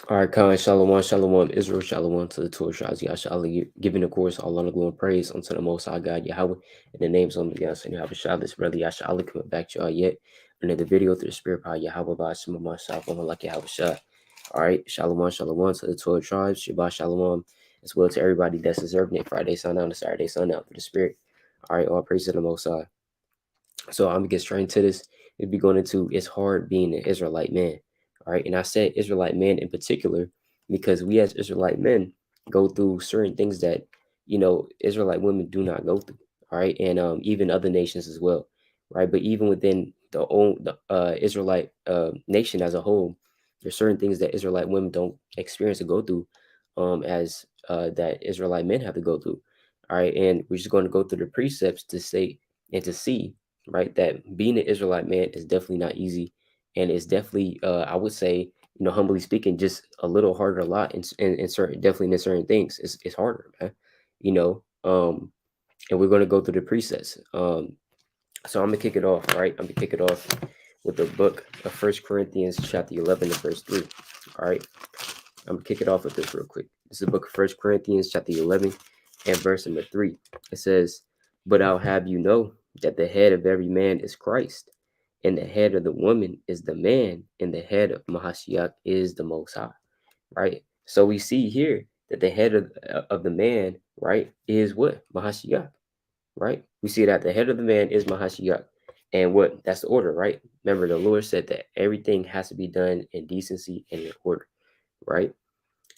All right, Khan, Shalom, Shalom, Israel, Shalom to the Torah tribes, Yahshua, giving the course all honor, glory, and praise unto the Most High God, Yahweh, in the names of Yahshua, Yahweh, this brother, Yahshua, coming back to y'all yet. Another video through the Spirit power, Yahweh, by Shema, myself, like Yahweh Shah. All right, Shalom, Shalom to the 12 tribes, Shabbat Shalom, as well to everybody that's observing it Friday sundown to Saturday sundown through the Spirit. All right, all praise to the Most High. So I'm gonna get straight into this. It'd be going into it's hard being an Israelite man. All right. And I said Israelite man in particular because we as Israelite men go through certain things that, Israelite women do not go through. All right. And even other nations as well. Right. But even within the Israelite nation as a whole, there's certain things that Israelite women don't experience or go through as that Israelite men have to go through. All right. And we're just going to go through the precepts to say and to see, right, that being an Israelite man is definitely not easy, and it's definitely, I would say, humbly speaking, just a little harder, a lot in certain, definitely in certain things, it's harder, man. You know, and we're gonna go through the precepts. So I'm gonna kick it off, right? I'm gonna kick it off with the book of First Corinthians, chapter 11, and verse 3. All right, I'm gonna kick it off with this real quick. This is the book of First Corinthians, chapter 11, and verse number 3. It says, "But I'll have you know that the head of every man is Christ, and the head of the woman is the man, and the head of Mahashiach is the Most High." Right. So we see here that the head of the man, right, is what? Mahashiach. Right. We see that the head of the man is Mahashiach. And what? That's the order, right? Remember, the Lord said that everything has to be done in decency and in order, right?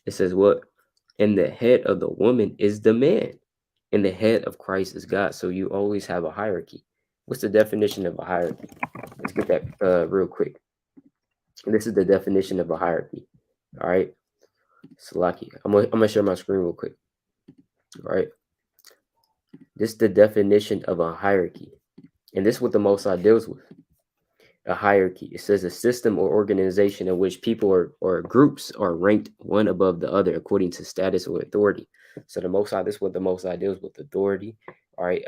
It says what? And the head of the woman is the man, and the head of Christ is God. So you always have a hierarchy. What's the definition of a hierarchy? Let's get that real quick. This is the definition of a hierarchy. All right. Salaki. I'm gonna share my screen real quick. All right. This is the definition of a hierarchy. And this is what the Most High deals with. A hierarchy. It says a system or organization in which people or groups are ranked one above the other according to status or authority. So the Most High, this is what the Most High deals with: authority. All right,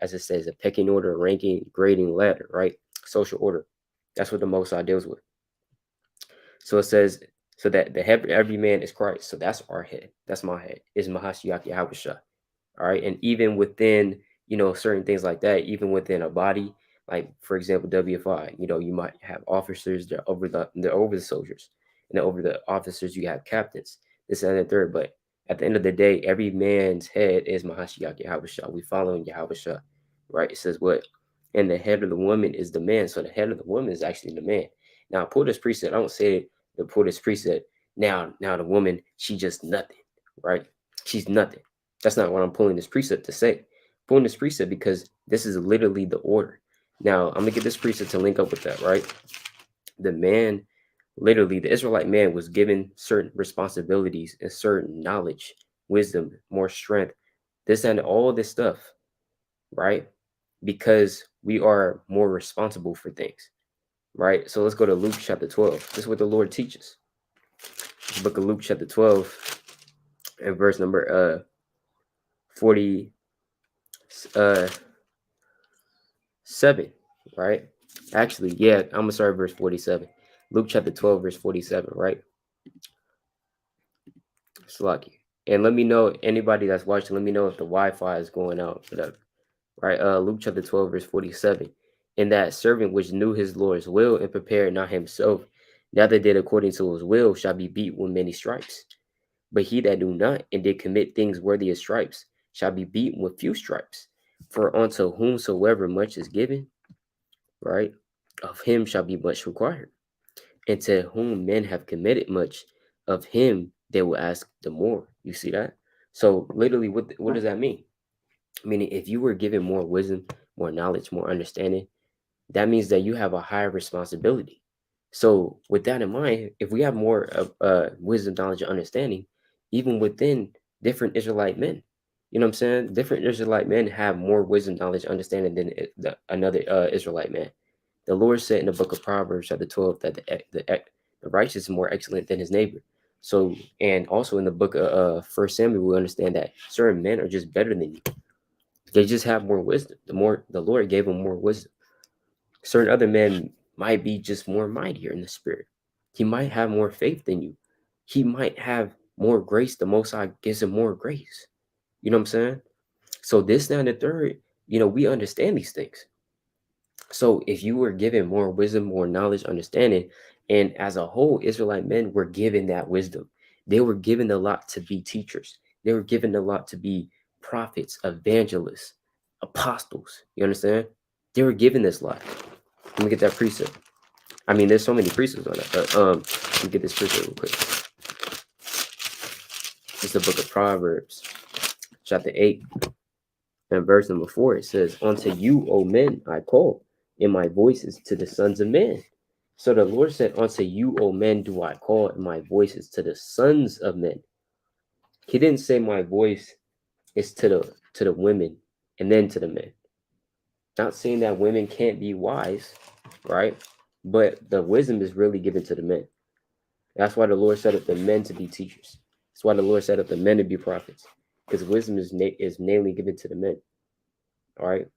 as it says, a pecking order, ranking, grading ladder. Right, social order. That's what the Most High deals with. So it says, so that the head of every man is Christ. So that's our head. That's my head. Is Mahashiach Yahweh. All right, and even within certain things like that, even within a body, like for example WFI, you might have officers that they're over the soldiers, and then over the officers you have captains, this and the third. But at the end of the day, every man's head is Mahashiach Yahweh. We following Yahweh, right? It says what? And the head of the woman is the man. So the head of the woman is actually the man. Now pull this precept. I don't say to pull this precept. Now the woman, she just nothing, right? She's nothing. That's not what I'm pulling this precept to say. I'm pulling this precept because this is literally the order. Now, I'm going to get this precept to link up with that, right? The man, literally, the Israelite man was given certain responsibilities and certain knowledge, wisdom, more strength, this and all this stuff, right? Because we are more responsible for things, right? So let's go to Luke chapter 12. This is what the Lord teaches. The book of Luke chapter 12 and verse number 40 7, right? Actually, yeah, I'm gonna start verse 47. Luke chapter 12, verse 47, right? Slaki. And let me know, anybody that's watching, let me know if the Wi-Fi is going out, whatever. Right? Luke chapter 12, verse 47. And that servant which knew his Lord's will and prepared not himself, neither did according to his will, shall be beat with many stripes. But he that do not and did commit things worthy of stripes shall be beaten with few stripes. For unto whomsoever much is given, right, of him shall be much required. And to whom men have committed much, of him they will ask the more. You see that? So literally, what does that mean? Meaning, if you were given more wisdom, more knowledge, more understanding, that means that you have a higher responsibility. So with that in mind, if we have more wisdom, knowledge, and understanding, even within different Israelite men, you know what I'm saying? Different Israelite men have more wisdom, knowledge, understanding than another Israelite man. The Lord said in the book of Proverbs, chapter 12, that the righteous is more excellent than his neighbor. So, and also in the book of First Samuel, we understand that certain men are just better than you. They just have more wisdom. The Lord gave them more wisdom. Certain other men might be just more mightier in the spirit. He might have more faith than you. he might have more grace. The Most High gives him more grace. You know what I'm saying? So this, now, and the third, we understand these things. So if you were given more wisdom, more knowledge, understanding, and as a whole, Israelite men were given that wisdom. They were given a lot to be teachers. They were given a lot to be prophets, evangelists, apostles. You understand? They were given this lot. Let me get that precept. I mean, there's so many precepts on that, but let me get this precept real quick. It's the book of Proverbs, chapter 8, and verse number 4. It says, "Unto you, O men, I call, and my voice is to the sons of men." So the Lord said, "Unto you, O men, do I call, and my voice is to the sons of men." He didn't say my voice is to the women and then to the men. Not saying that women can't be wise, right? But the wisdom is really given to the men. That's why the Lord set up the men to be teachers. That's why the Lord set up the men to be prophets, because wisdom is mainly given to the men. All right,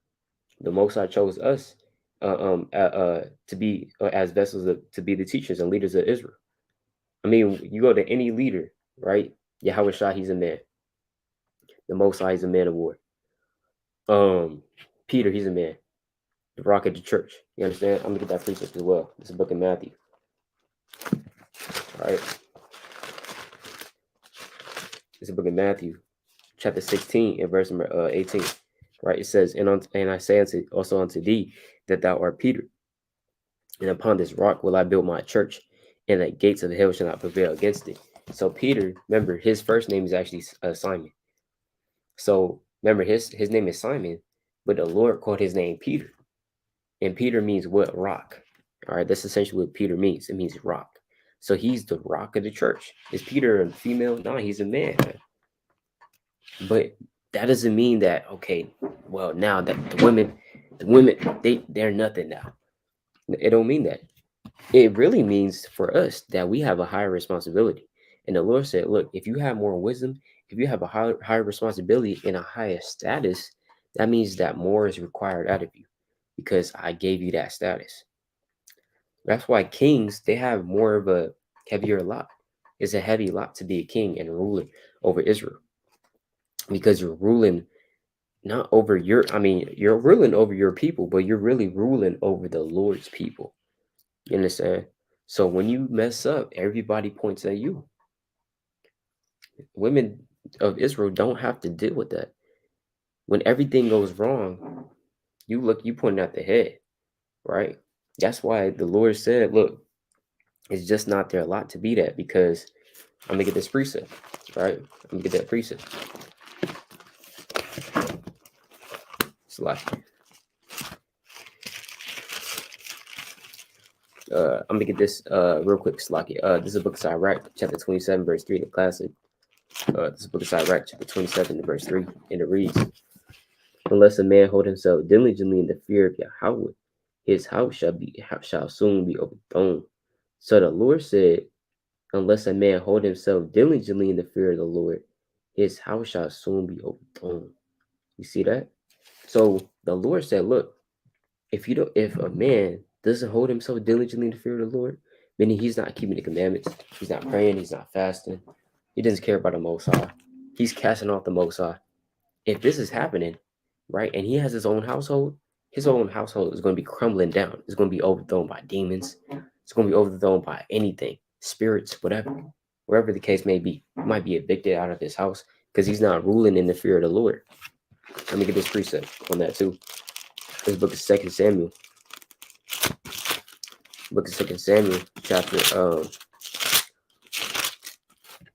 the Most High chose us to be as vessels to be the teachers and leaders of Israel. I mean, you go to any leader, right? Yahweh Shah, he's a man. The Most High is a man of war. Peter, he's a man. The rock of the church. You understand? I'm gonna get that precept as well. It's a book of Matthew. All right. It's a book of Matthew, chapter 16 and verse number 18. Right? It says, and I say also unto thee that thou art Peter, and upon this rock will I build my church, and the gates of hell shall not prevail against it. So Peter, remember, his first name is actually Simon. So remember, his name is Simon, but the Lord called his name Peter. And Peter means what? Rock. All right, that's essentially what Peter means. It means rock. So he's the rock of the church. Is Peter a female? No, he's a man. But that doesn't mean that, okay, well, now that the women, they're nothing now. It don't mean that. It really means for us that we have a higher responsibility. And the Lord said, look, if you have more wisdom, if you have a higher responsibility and a higher status, that means that more is required out of you because I gave you that status. That's why kings, they have more of a heavier lot. It's a heavy lot to be a king and a ruler over Israel because you're ruling not over you're ruling over your people, but you're really ruling over the Lord's people. You understand? So when you mess up, everybody points at you. Women of Israel don't have to deal with that. When everything goes wrong, you point at the head, right? That's why the Lord said, look, it's just not their lot to be that, because I'm gonna get this precept, right? I'm gonna get that precept. It's like I'm gonna get this real quick, Slocky. This is a book of Sirach, chapter 27, verse 3, the classic. This is a book of Sirach, chapter 27, verse 3, and it reads, "Unless a man hold himself diligently in the fear of Yahweh, his house shall soon be overthrown." So the Lord said, unless a man hold himself diligently in the fear of the Lord, his house shall soon be overthrown. You see that? So the Lord said, look, if a man doesn't hold himself diligently in the fear of the Lord, meaning he's not keeping the commandments, he's not praying, he's not fasting, he doesn't care about the Most High, he's casting off the Most High. If this is happening, right, and he has his own household is going to be crumbling down. It's going to be overthrown by demons. It's going to be overthrown by anything, spirits, wherever the case may be. He might be evicted out of his house because he's not ruling in the fear of the Lord. Let me get this precept on that too. This book is 2 Samuel. Book of 2 Samuel, chapter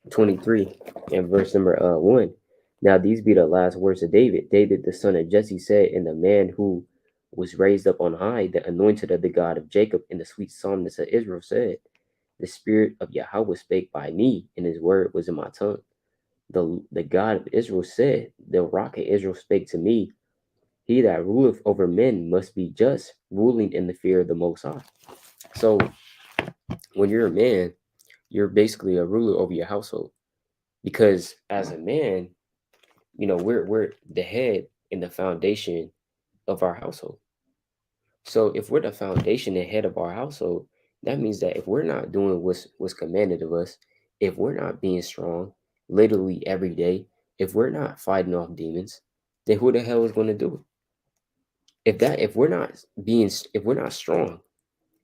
23 and verse number 1. Now these be the last words of David. David, the son of Jesse, said, and the man who was raised up on high, the anointed of the God of Jacob, and the sweet psalmist of Israel, said, the spirit of Yahweh spake by me, and his word was in my tongue. The God of Israel said, the rock of Israel spake to me. He that ruleth over men must be just, ruling in the fear of the Most High. So when you're a man, you're basically a ruler over your household, because as a man, we're the head and the foundation of our household. So if we're the foundation and head of our household, that means that if we're not doing what's commanded of us, if we're not being strong, literally every day, if we're not fighting off demons, then who the hell is going to do it? If we're not strong,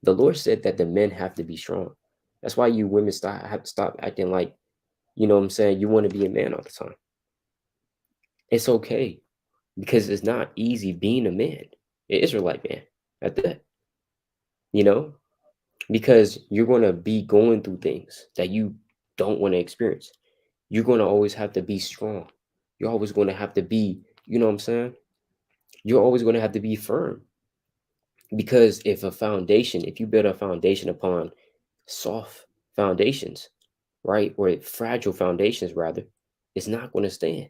the Lord said that the men have to be strong. That's why you women have to stop acting like, you know what I'm saying, you want to be a man all the time. It's okay, because it's not easy being a man, an Israelite man at that, you know, because you're going to be going through things that you don't want to experience. You're going to always have to be strong. You're always going to have to be, you know what I'm saying? You're always going to have to be firm, because if you build a foundation upon soft foundations, right, or fragile foundations rather, it's not going to stand.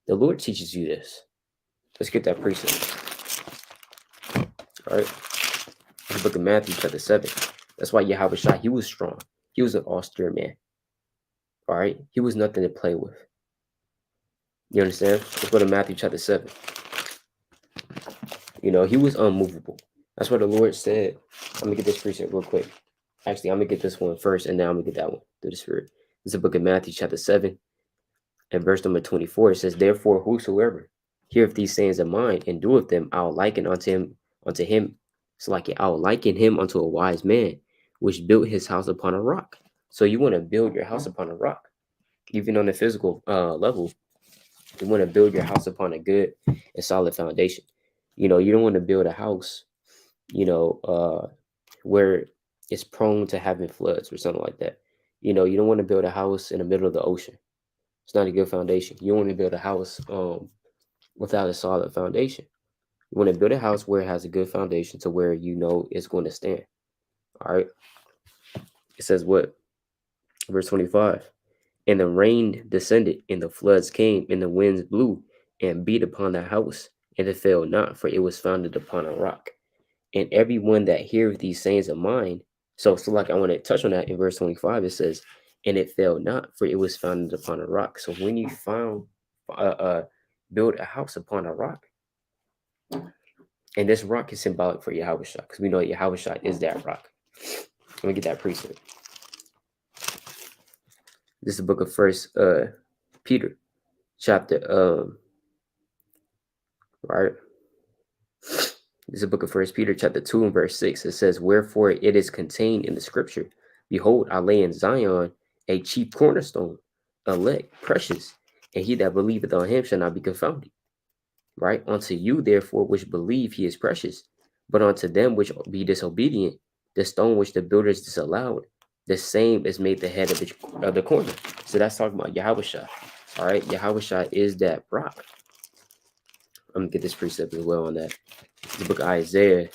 The Lord teaches you this. Let's get that precept. All right. The book of Matthew, chapter 7. That's why Yahweh Shai, he was strong. He was an austere man. All right. He was nothing to play with. You understand? Let's go to Matthew, chapter 7. You know, he was unmovable. That's what the Lord said. I'm going to get this precept real quick. Actually, I'm going to get this one first, and then I'm going to get that one through the Spirit. This is the book of Matthew, chapter 7, and verse number 24. It says, therefore, whosoever heareth these sayings of mine and doeth them, I'll liken unto him. It's like I'll liken him unto a wise man, which built his house upon a rock. So you want to build your house upon a rock, even on the physical level. You want to build your house upon a good and solid foundation. You know, you don't want to build a house, you know, where it's prone to having floods or something like that. You know, you don't want to build a house in the middle of the ocean. It's not a good foundation. You want to build a house without a solid foundation. You want to build a house where it has a good foundation, to where you know it's going to stand. All right. It says what? Verse 25. And the rain descended, and the floods came, and the winds blew and beat upon the house, and it fell not, for it was founded upon a rock. And everyone that heareth these sayings of mine, so like I want to touch on that in verse 25. It says, and it fell not, for it was founded upon a rock. So when you build a house upon a rock, and this rock is symbolic for Yahweh Shai, because we know Yahweh Shai is that rock. Let me get that precept. This is the book of First Peter, chapter right. This is the book of First Peter, chapter 2, and verse 6. It says, wherefore it is contained in the scripture, behold, I lay in Zion a chief cornerstone, elect, precious, and he that believeth on him shall not be confounded. Right? Unto you, therefore, which believe, he is precious. But unto them which be disobedient, the stone which the builders disallowed, the same is made the head of the corner. So that's talking about Yahweh Shai. All right, Yahweh Shai is that rock. I'm gonna get this precept as well on that. The book of Isaiah,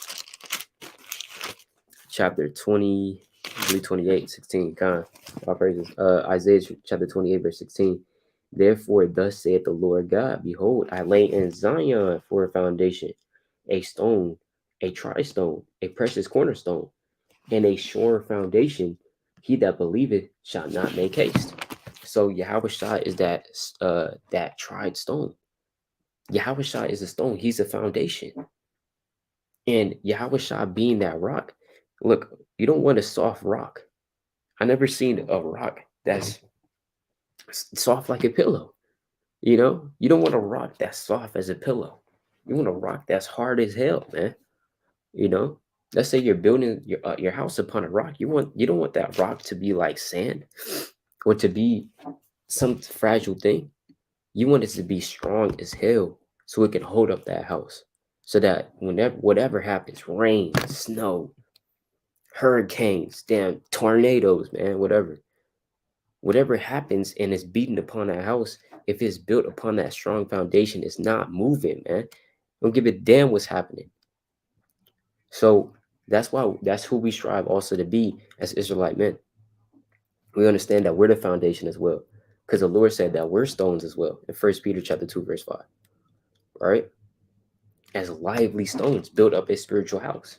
chapter 20, I believe 28, 16. God, all praises. Isaiah chapter 28, verse 16. Therefore, thus saith the Lord God, behold, I lay in Zion for a foundation, a stone, a tri-stone, a precious cornerstone, and a sure foundation. He that believeth shall not make haste. So Yahweh Shai is that tried stone. Yahweh Shai is a stone. He's a foundation. And Yahweh Shai being that rock, look, you don't want a soft rock. I never seen a rock that's soft like a pillow. You know, you don't want a rock that's soft as a pillow. You want a rock that's hard as hell, man. You know, let's say you're building your house upon a rock. You don't want that rock to be like sand, or to be some fragile thing. You want it to be strong as hell, so it can hold up that house. So that whatever happens, rain, snow, hurricanes, damn tornadoes, man, whatever happens and is beaten upon that house, if it's built upon that strong foundation, it's not moving, man. Don't give a damn what's happening. So that's who we strive also to be as Israelite men. We understand that we're the foundation as well, because the Lord said that we're stones as well in 1 Peter chapter 2, verse 5. Right? As lively stones build up a spiritual house.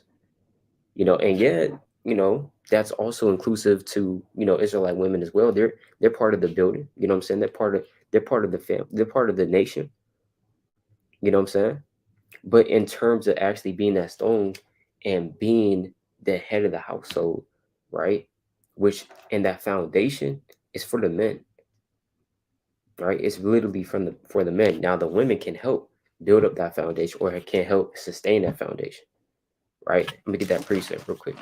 You know, and yet, you know, that's also inclusive to, you know, Israelite women as well. They're part of the building. You know what I'm saying? They're part of the family. They're part of the nation. You know what I'm saying? But in terms of actually being that stone and being the head of the household, right? Which in that foundation, It's for the men, right? It's literally for the men. Now the women can help build up that foundation, or it can help sustain that foundation, right? Let me get that precept real quick.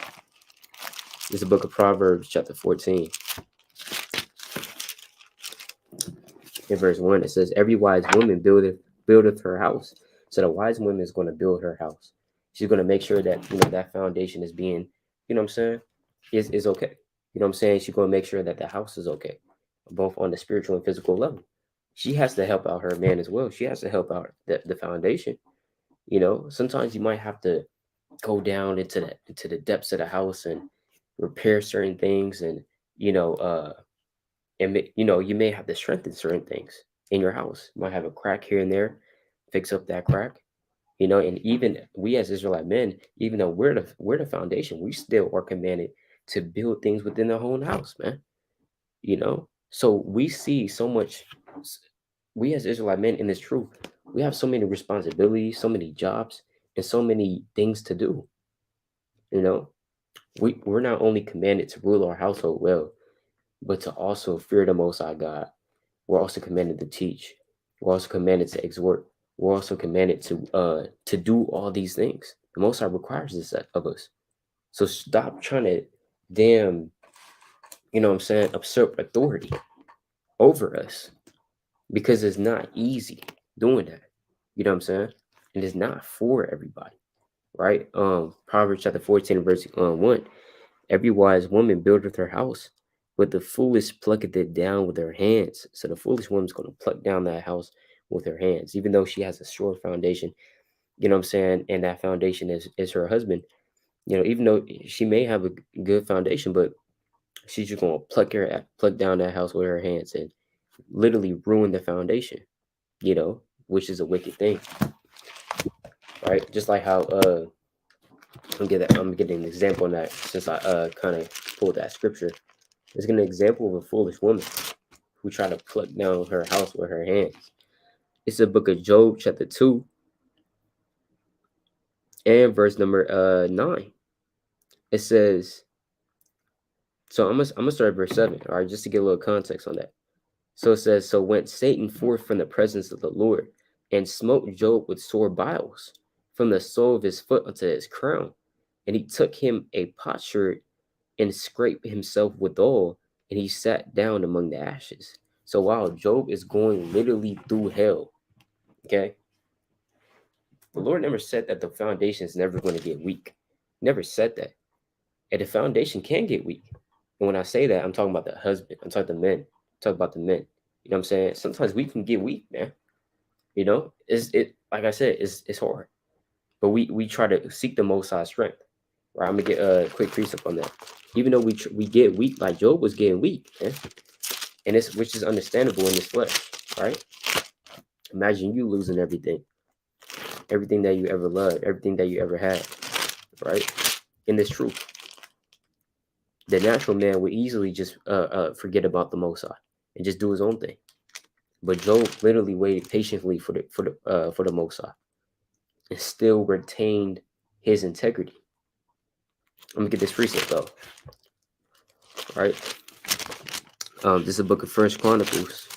This is the book of Proverbs, chapter 14. In verse 1, it says, every wise woman buildeth her house. So the wise woman is going to build her house. She's going to make sure that, that foundation is being, you know what I'm saying, is okay. You know what I'm saying? She's going to make sure that the house is okay, both on the spiritual and physical level. She has to help out her man as well. She has to help out the foundation. Sometimes you might have to go down into the depths of the house and repair certain things, and you may have to strengthen certain things in your house. You might have a crack here and there, fix up that crack. And even we as Israelite men, even though we're the foundation, we still are commanded to build things within the whole house, man. So we see so much. We as Israelite men in this truth, we have so many responsibilities, so many jobs, and so many things to do. We're not only commanded to rule our household well, but to also fear the Most High God. We're also commanded to teach. We're also commanded to exhort. We're also commanded to do all these things. The Most High requires this of us. So stop trying to damn, usurp authority over us, because it's not easy doing that. You know what I'm saying? And it's not for everybody, right? Proverbs chapter 14, verse 1. Every wise woman buildeth her house, but the foolish plucketh it down with her hands. So the foolish woman's going to pluck down that house with her hands, even though she has a short foundation, you know what I'm saying? And that foundation is her husband, even though she may have a good foundation, but she's just going to pluck down that house with her hands and literally ruin the foundation, which is a wicked thing, right? Just like how, I'm getting an example on that, since I kind of pulled that scripture. Let's get an example of a foolish woman who tried to pluck down her house with her hands. It's the book of Job, chapter 2, and verse number 9. It says, so I'm gonna start at verse 7, all right, just to get a little context on that. So it says, so went Satan forth from the presence of the Lord, and smote Job with sore biles, from the sole of his foot unto his crown. And he took him a potsherd, and scraped himself withal, and he sat down among the ashes. So while Job is going literally through hell, okay, the Lord never said that the foundation is never going to get weak. Never said that. And the foundation can get weak. And when I say that, I'm talking about the husband. I'm talking about the men. I'm talking about the men. You know what I'm saying? Sometimes we can get weak, man. It's like I said, it's hard. But we try to seek the Most High strength. Right? I'm gonna get a quick precept on that. Even though we get weak, like Job was getting weak, man. And which is understandable in this flesh, right? Imagine you losing everything that you ever loved, everything that you ever had, right? In this truth, the natural man would easily just forget about the Most High and just do his own thing. But Job literally waited patiently for the Most High and still retained his integrity. Let me get this precept though. All right. This is the book of First Chronicles.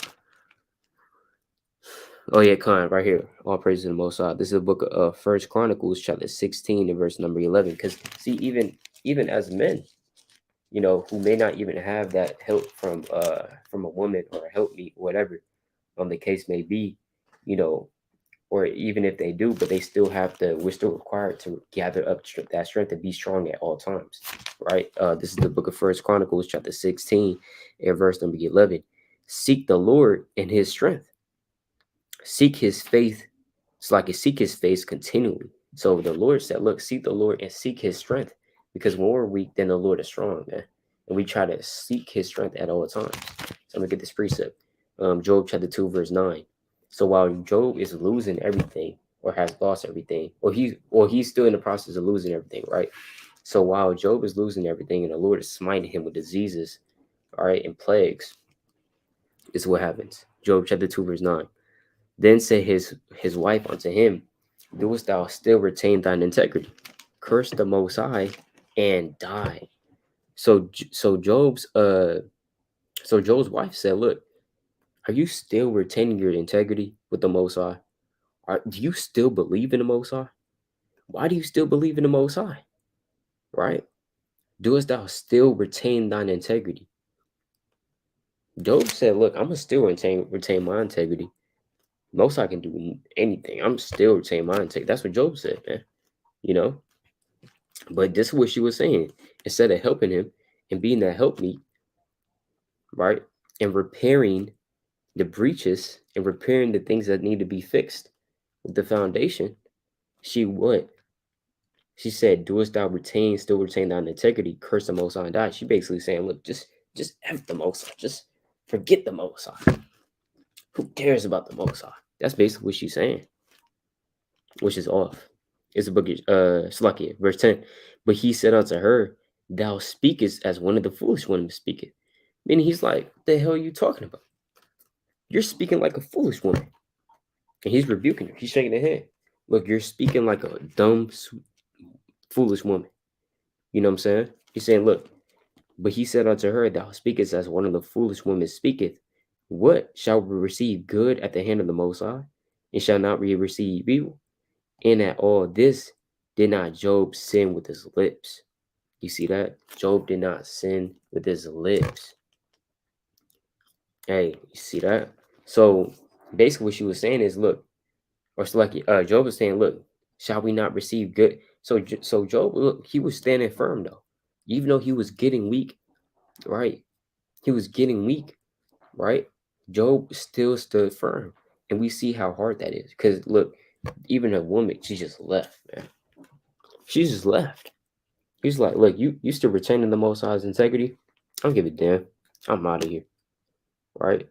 Oh yeah, Khan, right here. All praise to the Most High. This is the book of First Chronicles, chapter 16, and verse number 11. Because see, even as men, who may not even have that help from a woman or a helpmeet, whatever the case may be, or even if they do, but they still we're still required to gather up that strength to be strong at all times, right? This is the book of First Chronicles, chapter 16, and verse number 11. Seek the Lord in his strength. Seek his faith. It's like you seek his face continually. So the Lord said, look, seek the Lord and seek his strength, because when we're weak, then the Lord is strong, man. And we try to seek his strength at all times. So I'm gonna get this precept. Job chapter 2, verse 9. So while Job is losing everything, or has lost everything, or he's still in the process of losing everything, right? So while Job is losing everything and the Lord is smiting him with diseases, all right, and plagues, this is what happens. Job chapter 2, verse 9. Then said his wife unto him, doest thou still retain thine integrity? Curse the Most High and die. So Job's So Job's wife said, look, are you still retaining your integrity with the Most High? Do you still believe in the Most High? Why do you still believe in the Most High? Right? Doest thou still retain thine integrity? Job said, look, I'm going to still retain my integrity. Most High can do anything. I'm still retaining my integrity. That's what Job said, man. You know? But this is what she was saying. Instead of helping him and being that helpmeet, right? And repairing the breaches and repairing the things that need to be fixed with the foundation, she what? She said, doest thou still retain thine integrity, curse the Most High and die. She basically saying, look, just F the Most High. Just forget the Most High. Who cares about the Most High? That's basically what she's saying, which is off. It's a book, Slakia, verse 10. But he said unto her, thou speakest as one of the foolish women speaketh. Meaning he's like, what the hell are you talking about? You're speaking like a foolish woman. And he's rebuking her. He's shaking her head. Look, you're speaking like a dumb, foolish woman. You know what I'm saying? He's saying, look, but he said unto her, thou speakest as one of the foolish women speaketh. What shall we receive good at the hand of the Most High? And shall not we receive evil? And at all this did not Job sin with his lips. You see that? Job did not sin with his lips. Hey, you see that? So basically what she was saying is, look, or it's like Job was saying, look, shall we not receive good? So Job, look, he was standing firm though. Even though he was getting weak, right? He was getting weak, right? Job still stood firm. And we see how hard that is. Because look, even a woman, she just left, man. She just left. He's like, look, you still retaining the Most High's integrity? I don't give a damn. I'm out of here. Right?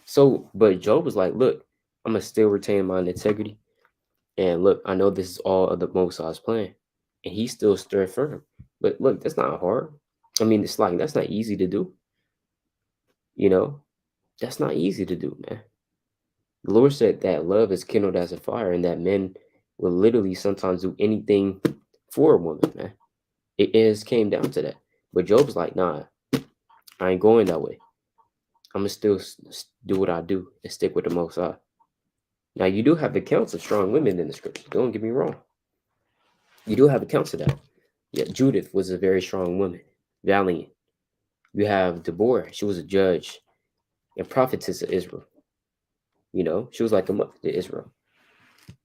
So, but Job was like, look, I'm going to still retain my integrity. And look, I know this is all of the Most High's plan. And he still stood firm. But look, that's not hard. I mean, it's like, that's not easy to do. You know, that's not easy to do, man. The Lord said that love is kindled as a fire and that men will literally sometimes do anything for a woman, man. It is came down to that. But Job's like, nah, I ain't going that way. I'm going to still do what I do and stick with the Most High. Now, you do have accounts of strong women in the scripture. Don't get me wrong. You do have accounts of that. Yeah, Judith was a very strong woman, valiant. You have Deborah. She was a judge and prophetess of Israel. You know, she was like a mother to Israel.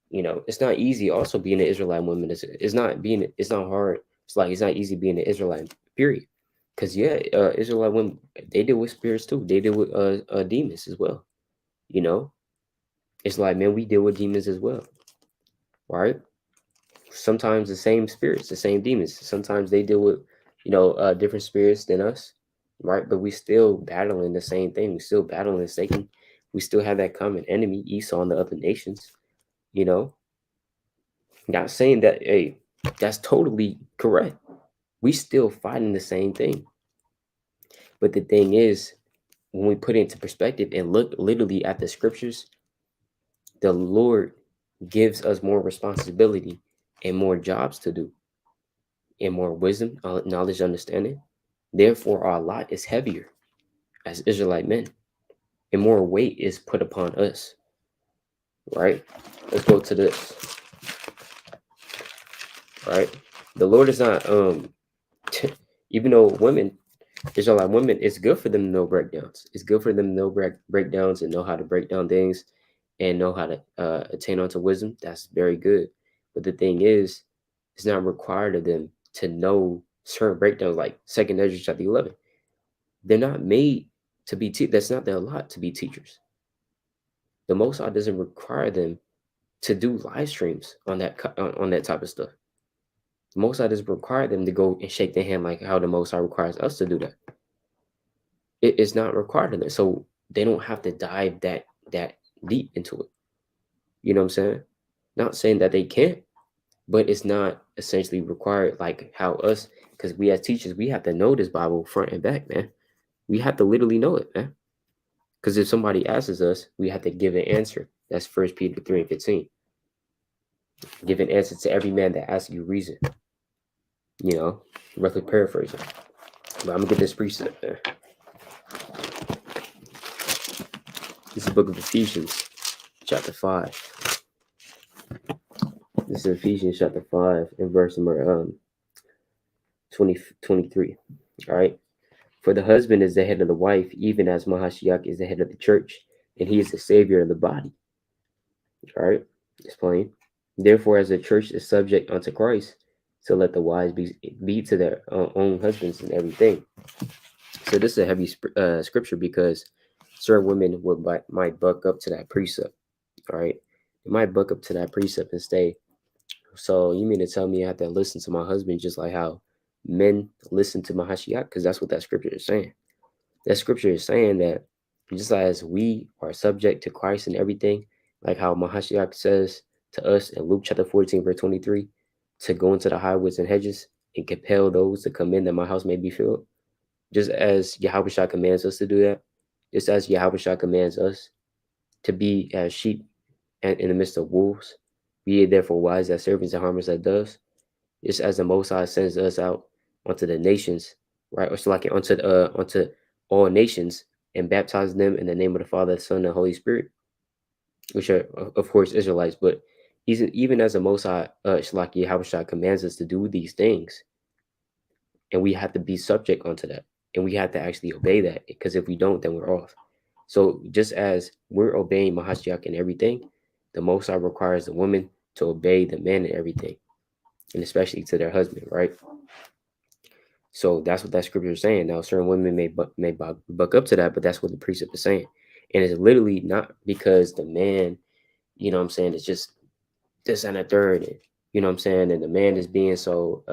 You know, it's not easy also being an Israelite woman. It's not hard. It's not easy being an Israelite, period. Because, yeah, Israelite women, they deal with spirits too. They deal with demons as well. You know, it's like, man, we deal with demons as well, right? Sometimes the same spirits, the same demons. Sometimes they deal with, different spirits than us, right? But we still battling the same thing. We still battling Satan. We still have that common enemy, Esau, and the other nations. You know, not saying that, hey, that's totally correct. We still fighting the same thing. But the thing is, when we put it into perspective and look literally at the scriptures, the Lord gives us more responsibility and more jobs to do and more wisdom, knowledge, understanding. Therefore, our lot is heavier as Israelite men and more weight is put upon us, right? Let's go to this, right? The Lord is not, even though Israelite women, it's good for them to know breakdowns. It's good for them to know breakdowns and know how to break down things and know how to attain onto wisdom. That's very good. But the thing is, it's not required of them to know certain breakdowns like 2nd Ezra chapter 11. They're not made to be that's not their lot to be teachers. The Most High doesn't require them to do live streams on that type of stuff. The Most High doesn't require them to go and shake their hand like how the Most High requires us to do that. It is not required of them, so they don't have to dive that deep into it. You know what I'm saying? Not saying that they can't, but it's not essentially required like how us, because we as teachers, we have to know this Bible front and back, man. We have to literally know it, man. Because if somebody asks us, we have to give an answer. That's 1 Peter 3:15. Give an answer to every man that asks you reason. You know, roughly paraphrasing. But I'm gonna get this precept there. This is the book of Ephesians, chapter 5. This is Ephesians chapter 5 and verse number 23. All right. For the husband is the head of the wife, even as Mahashiach is the head of the church, and he is the savior of the body. All right. Explain. Therefore, as the church is subject unto Christ, so let the wives be to their own husbands in everything. So this is a heavy scripture because certain women might buck up to that precept. All right. They might buck up to that precept and stay. So you mean to tell me I have to listen to my husband just like how men listen to Mahashiach? Because that's what that scripture is saying. That scripture is saying that just as we are subject to Christ and everything, like how Mahashiach says to us in Luke chapter 14, verse 23, to go into the highways and hedges and compel those to come in that my house may be filled. Just as Yahushua commands us to do that, just as Yahushua commands us to be as sheep in the midst of wolves, be ye therefore wise as servants and harmless as doves, just as the Most High sends us out onto the nations, right? Or so like onto all nations and baptize them in the name of the Father, Son, and Holy Spirit, which are of course Israelites. But even as the Most High, Shalaki Yahushua commands us to do these things, and we have to be subject unto that, and we have to actually obey that, because if we don't, then we're off. So just as we're obeying Mahashiach and everything, the Most High requires the woman to obey the man and everything, and especially to their husband, right? So that's what that scripture is saying. Now, certain women may buck up to that, but that's what the precept is saying. And it's literally not because the man, you know what I'm saying, it's just this and a third, and, you know what I'm saying, and the man is being so,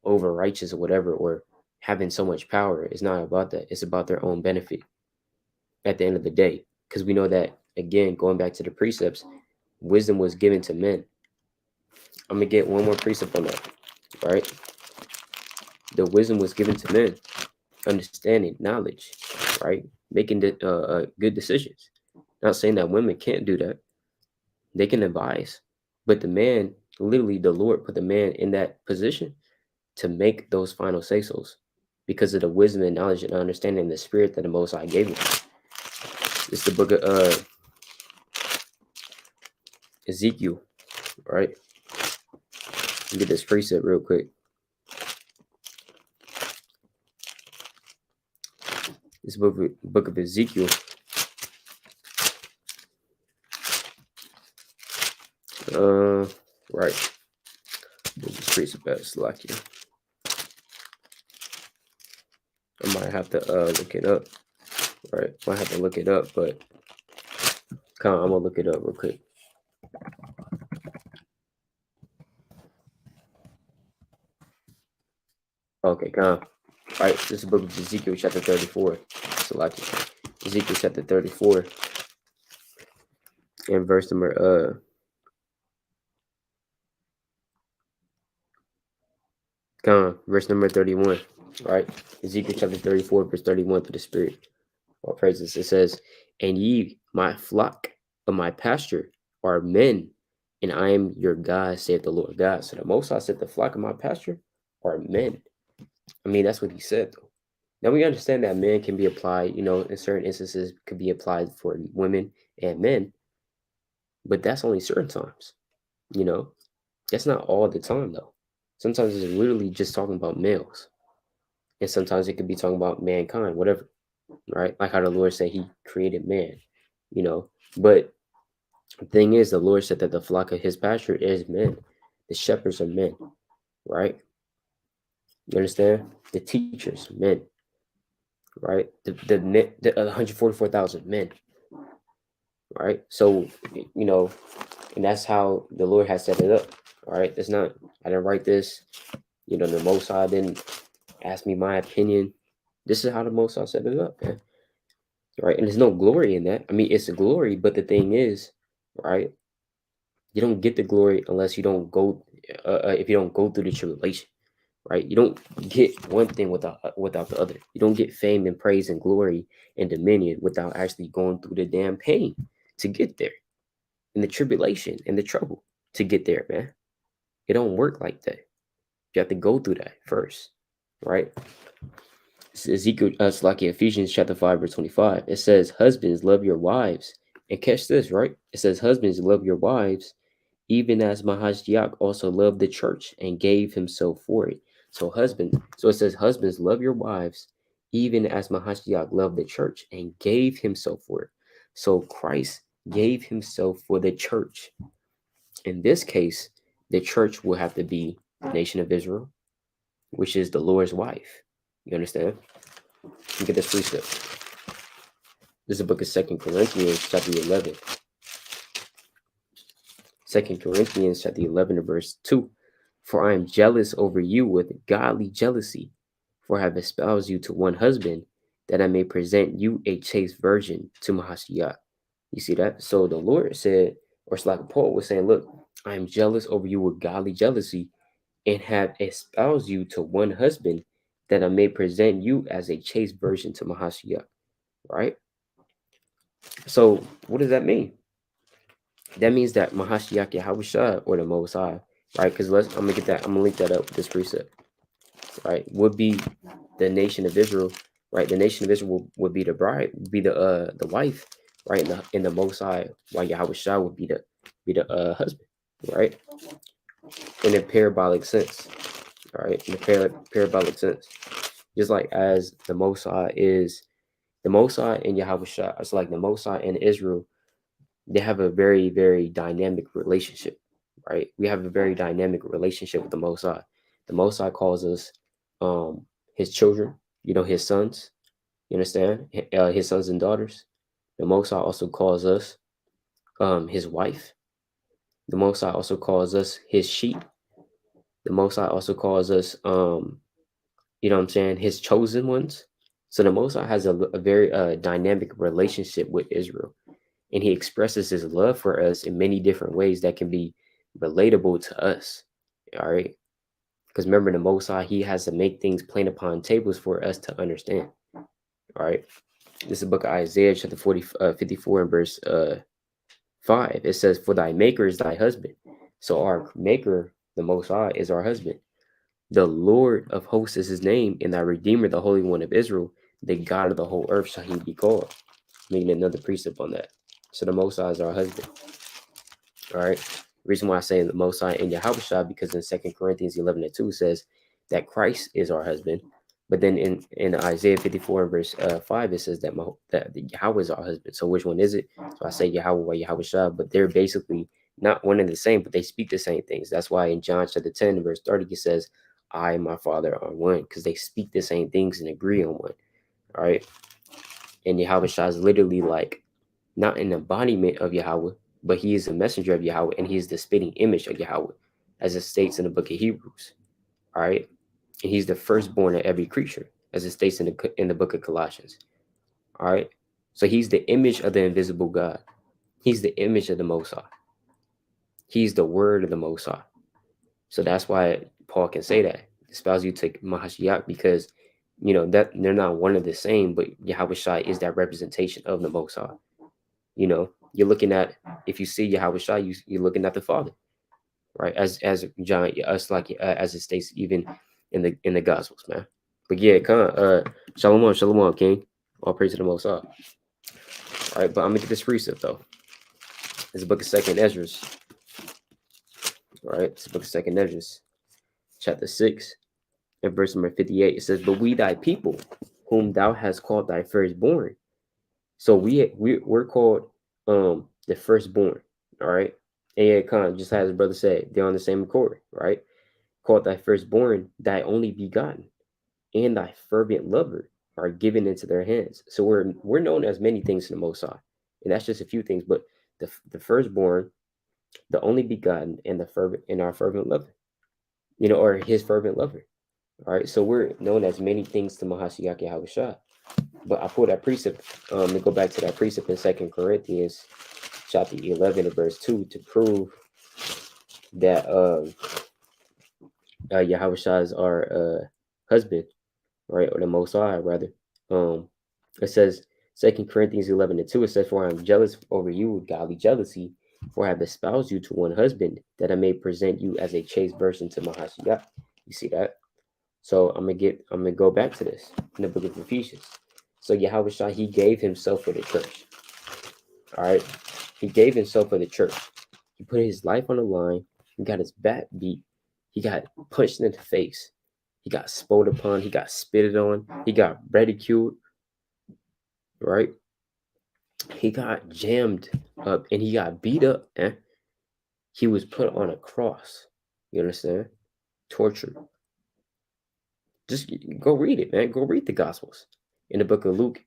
over righteous or whatever, or having so much power. It's not about that. It's about their own benefit at the end of the day. Because we know that, again, going back to the precepts, wisdom was given to men. I'm going to get one more precept on that, right? The wisdom was given to men, understanding, knowledge, right? Making good decisions. Not saying that women can't do that. They can advise. But the man, literally the Lord put the man in that position to make those final say-sos because of the wisdom and knowledge and understanding and the spirit that the Most High gave him. It's the book of Ezekiel, right? Let me get this precept real quick. This book of Ezekiel. Right. This precept at Slakia. I might have to look it up. Right. Might have to look it up, but I'm gonna look it up real quick. Okay, All right, this is the book of Ezekiel chapter 34. Salakia. Ezekiel chapter 34 and verse number verse number 31. All right. Ezekiel chapter 34, verse 31 to the spirit. All praises. It says, and ye, my flock of my pasture, are men, and I am your God, saith the Lord God. So the Most High said, the flock of my pasture are men. I mean, that's what he said, though. Now we understand that men can be applied, in certain instances could be applied for women and men, but that's only certain times, That's not all the time, though. Sometimes it's literally just talking about males, and sometimes it could be talking about mankind, whatever, right? Like how the Lord said he created man, But the thing is, the Lord said that the flock of his pasture is men. The shepherds are men, right? You understand? The teachers, men, right? The 144,000 men, right? So, and that's how the Lord has set it up, all right? It's not, I didn't write this, the Most High didn't ask me my opinion. This is how the Most High set it up, man. Right? And there's no glory in that. I mean, it's a glory, but the thing is, right? You don't get the glory unless you don't go, if you don't go through the tribulation, right? You don't get one thing without the other. You don't get fame and praise and glory and dominion without actually going through the damn pain to get there, and the tribulation and the trouble to get there, man. It don't work like that. You have to go through that first, right? Ezekiel, it's like Ephesians chapter 5, verse 25. It says, husbands, love your wives. And catch this, right? It says, husbands, love your wives, even as Mahashiach also loved the church and gave himself for it. So it says, husbands, love your wives, even as Mahashiach loved the church and gave himself for it. So Christ gave himself for the church. In this case, the church will have to be the nation of Israel, which is the Lord's wife. You understand? Look at this precept. This is the book of 2 Corinthians, chapter 11. 2 Corinthians, chapter 11, verse 2. For I am jealous over you with godly jealousy, for I have espoused you to one husband, that I may present you a chaste virgin to Mahashiach. You see that? So the Lord said, or it's like Paul was saying, look, I am jealous over you with godly jealousy, and have espoused you to one husband, that I may present you as a chaste virgin to Mahashiach. Right? So what does that mean? That means that Mahashiach Yahushua, or the Most High, right? Because I'm gonna link that up with this precept, right? Would be the nation of Israel, right? The nation of Israel would be the bride, be the wife, right? In the Most High, while Yahushua would be the husband, right? In a parabolic sense, right? In a parabolic sense, just like as the Most High is the Most High and Yahushua, it's like the Most High and Israel. They have a very, very dynamic relationship, right? We have a very dynamic relationship with the Most High. The Most High calls us his children, his sons, you understand? His sons and daughters. The Most High also calls us his wife. The Most High also calls us his sheep. The Most High also calls us, his chosen ones. So the Most High has a very dynamic relationship with Israel. And he expresses his love for us in many different ways that can be relatable to us. All right. Because remember, the Most High, he has to make things plain upon tables for us to understand. All right. This is the book of Isaiah, chapter 54 and verse 5. It says, for thy maker is thy husband. So our maker, the Most High, is our husband. The Lord of hosts is his name, and thy Redeemer, the Holy One of Israel, the God of the whole earth shall he be called. Making another precept on that. So the Most High is our husband. All right. The reason why I say the Most High and Yahushua, because in 2 Corinthians 11 and 2 says that Christ is our husband. But then in Isaiah 54 and verse 5, it says that Yahweh is our husband. So which one is it? So I say Yahweh or Yahushua, but they're basically not one and the same, but they speak the same things. That's why in John chapter 10 and verse 30, it says, I and my Father are one, because they speak the same things and agree on one. All right. And Yahushua is literally like not an embodiment of Yahweh, but he is a messenger of Yahweh, and he is the spitting image of Yahweh, as it states in the book of Hebrews. All right. And he's the firstborn of every creature, as it states in the book of Colossians. All right. So he's the image of the invisible God. He's the image of the Most High. He's the word of the Most High. So that's why Paul can say that. Espouse you to Mahashiach, because that they're not one of the same, but Yahweh Shai is that representation of the Most High. You're looking at, if you see Yahweh Shai, you're looking at the Father, right? As John, us like as it states even in the Gospels, man. But yeah, shalom, King. All praise to the Most High. All right, but I'm gonna get this precept though. It's the book of Second Ezra. All right, it's the book of Second Ezra, chapter 6, and verse number 58. It says, "But we thy people, whom thou hast called thy firstborn." So we're called the firstborn. All right. And yeah, kind of just as brother said, they're on the same accord, right? Called thy firstborn, thy only begotten, and thy fervent lover are given into their hands. So we're known as many things to the Most High, and that's just a few things. But the firstborn, the only begotten, and our fervent lover, or his fervent lover. All right. So we're known as many things to Mahashiach Yahushua. But I pulled that precept to go back to that precept in 2 Corinthians chapter 11 and verse 2 to prove that Yahushua is our husband, right? Or the Most High, rather. It says 2 Corinthians 11 and 2, it says, for I am jealous over you with godly jealousy, for I have espoused you to one husband, that I may present you as a chaste virgin to Mahashiach. You see that? So I'm gonna go back to this in the book of Ephesians. So Yahweh Shai, he gave himself for the church. All right. He gave himself for the church. He put his life on the line. He got his back beat. He got punched in the face. He got spoke upon. He got spitted on. He got ridiculed. Right. He got jammed up and he got beat up. He was put on a cross. You understand? Tortured. Just go read it, man. Go read the Gospels. In the book of Luke,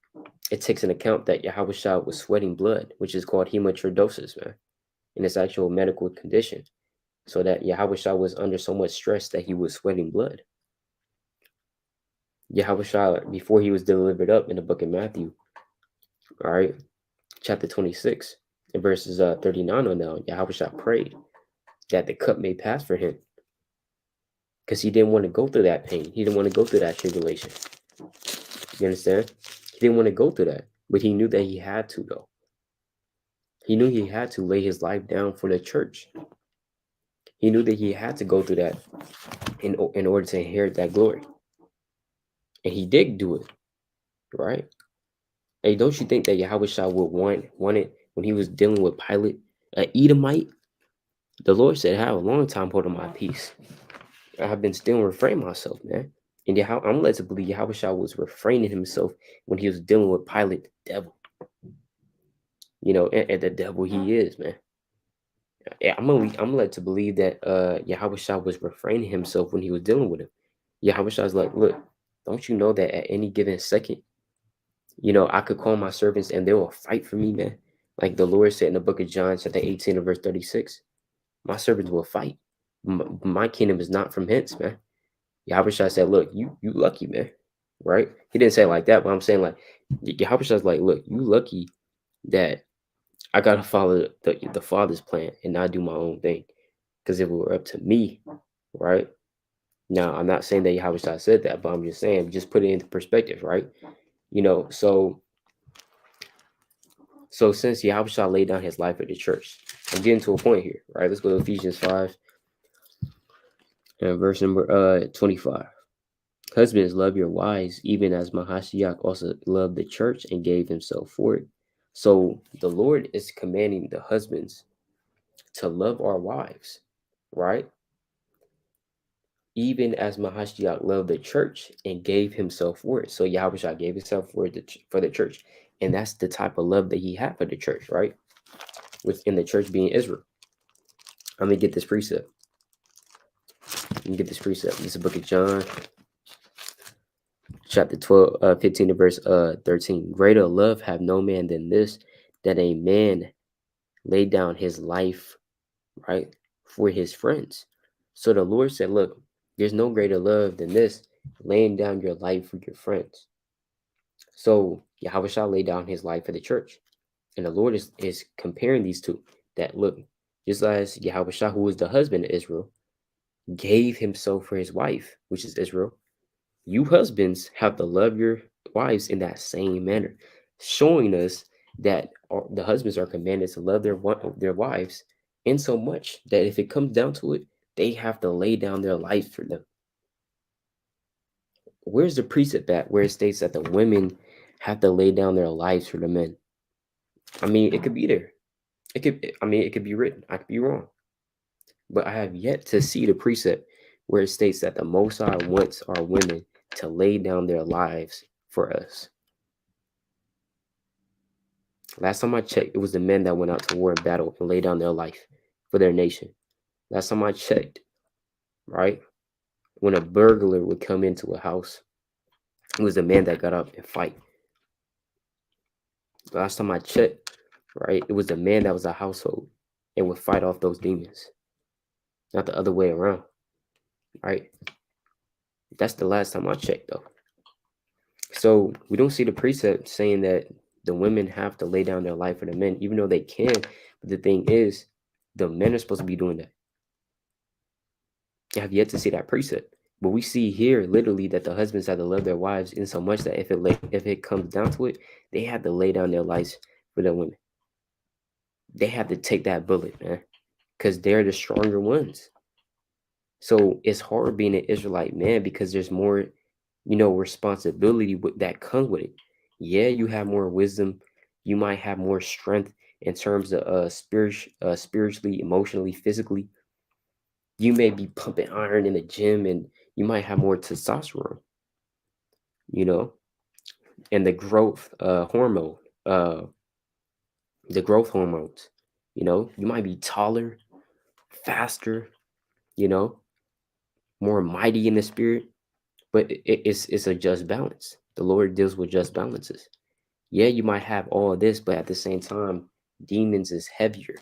it takes an account that Yahweh Shah was sweating blood, which is called hemochromatosis, man. And it's actual medical condition. So that Yahweh Shah was under so much stress that he was sweating blood. Yahweh Shah, before he was delivered up in the book of Matthew, all right, chapter 26, and verses 39 on down, Yahweh Shah prayed that the cup may pass for him. Because he didn't want to go through that pain. He didn't want to go through that tribulation. You understand? He didn't want to go through that. But he knew that he had to, though. He knew he had to lay his life down for the church. He knew that he had to go through that in order to inherit that glory. And he did do it, right? Hey, don't you think that Yahweh Shah would want it when he was dealing with Pilate, an Edomite? The Lord said, I have a long time holding my peace. I have been still refraining myself, man. And I'm led to believe Yahweh Shah was refraining himself when he was dealing with Pilate, the devil. You know, and the devil he is, man. I'm led to believe that Yahweh Shah was refraining himself when he was dealing with him. Yahweh Shah's like, look, don't you know that at any given second, you know, I could call my servants and they will fight for me, man. Like the Lord said in the book of John, chapter 18 and verse 36, my servants will fight. My kingdom is not from hence, man. Yahweh Shah said, look, you lucky, man. Right? He didn't say it like that, but I'm saying like Yahweh Shah's like, look, you lucky that I gotta follow the Father's plan and not do my own thing. Because if it were up to me, right? Now I'm not saying that Yahweh Shah said that, but I'm just saying, just put it into perspective, right? You know, so since Yahweh Shah laid down his life for the church, I'm getting to a point here, right? Let's go to Ephesians 5 and verse number 25. Husbands, love your wives, even as Mahashiach also loved the church and gave himself for it. So the Lord is commanding the husbands to love our wives, right? Even as Mahashiach loved the church and gave himself for it. So Yahweh Shah gave himself for the church. And that's the type of love that he had for the church, right? Within the church being Israel. I'm going to get this precept. This is the book of John, chapter 12, 15 to verse 13. Greater love have no man than this, that a man lay down his life, right, for his friends. So the Lord said, look, there's no greater love than this, laying down your life for your friends. So Yahweh Shah laid down his life for the church. And the Lord is comparing these two. That look, just as Yahweh Shah, who was the husband of Israel, gave himself for his wife, which is Israel, you husbands have to love your wives in that same manner, showing us that the husbands are commanded to love their wives in so much that if it comes down to it, they have to lay down their life for them. Where's the precept at where it states that the women have to lay down their lives for the men? I mean, it could be there. It could be written. I could be wrong. But I have yet to see the precept where it states that the Most High wants our women to lay down their lives for us. Last time I checked, it was the men that went out to war and battle and laid down their life for their nation. Last time I checked, right, when a burglar would come into a house, it was the man that got up and fight. Last time I checked, right, it was the man that was a household and would fight off those demons, not the other way around, right? That's the last time I checked, though. So we don't see the precept saying that the women have to lay down their life for the men, even though they can. But the thing is, the men are supposed to be doing that. I have yet to see that precept. But we see here literally that the husbands have to love their wives in so much that if it comes down to it, they have to lay down their lives for their women. They have to take that bullet, man, because they're the stronger ones. So it's hard being an Israelite man because there's more, responsibility that comes with it. Yeah, you have more wisdom. You might have more strength in terms of spiritually, emotionally, physically. You may be pumping iron in the gym, and you might have more testosterone, you know, and uh, the growth hormones. You might be taller, faster, you know, more mighty in the spirit, but it's a just balance. The Lord deals with just balances. Yeah, you might have all of this, but at the same time, demons is heavier,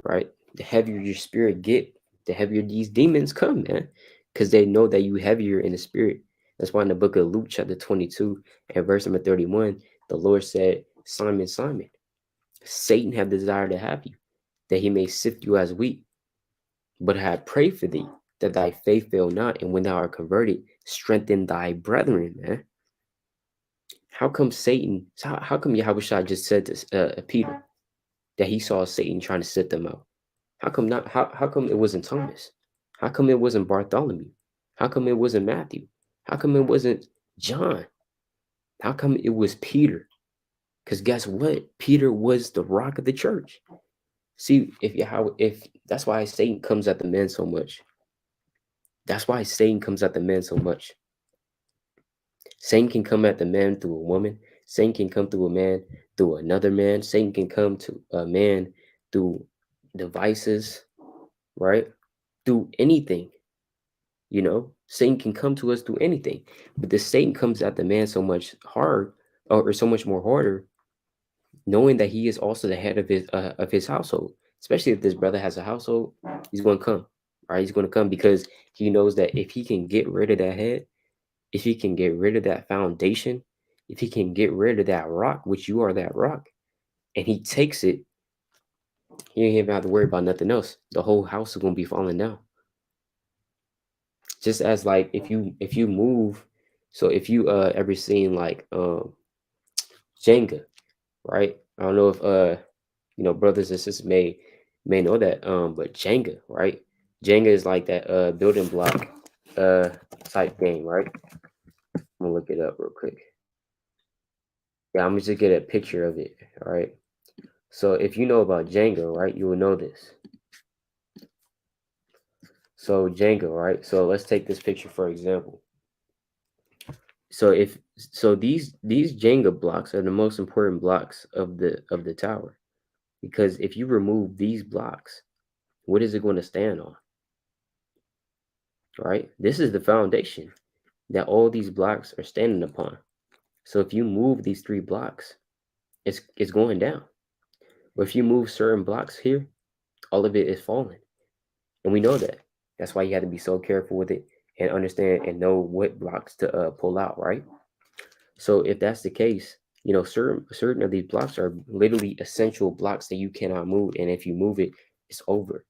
right? The heavier your spirit get, the heavier these demons come, man, because they know that you heavier in the spirit. That's why in the book of Luke, chapter 22, and verse number 31, the Lord said, Simon, Simon, Satan have desired to have you, that he may sift you as wheat. But I pray for thee, that thy faith fail not, and when thou art converted, strengthen thy brethren, man. How come Satan, how come Yahushua just said to Peter that he saw Satan trying to sit them out? How come not? How come it wasn't Thomas? How come it wasn't Bartholomew? How come it wasn't Matthew? How come it wasn't John? How come it was Peter? Because guess what? Peter was the rock of the church. See, if that's why Satan comes at the men so much. That's why Satan comes at the men so much. Satan can come at the man through a woman. Satan can come through a man through another man. Satan can come to a man through devices, right? Through anything, Satan can come to us through anything. But the Satan comes at the man so much hard, or so much more harder, knowing that he is also the head of his household. Especially if this brother has a household, he's going to come, right? He's going to come because he knows that if he can get rid of that head, if he can get rid of that foundation, if he can get rid of that rock, which you are that rock, and he takes it, he ain't even have to worry about nothing else. The whole house is gonna be falling down. Just as like if you move, so if you ever seen like Jenga, right? I don't know if brothers and sisters may know that, but Jenga, right? Jenga is like that building block uh type game, right? I'm gonna look it up real quick. Yeah, I'm gonna just get a picture of it. All right. So if you know about Django, right, you will know this. So Django, right? So let's take this picture for example. So these Jenga blocks are the most important blocks of the tower, because if you remove these blocks, what is it going to stand on? Right? This is the foundation that all these blocks are standing upon. So if you move these three blocks, it's going down. But if you move certain blocks here, all of it is falling. And we know that. That's why you have to be so careful with it and understand and know what blocks to pull out, right? So if that's the case, certain of these blocks are literally essential blocks that you cannot move. And if you move it, it's over.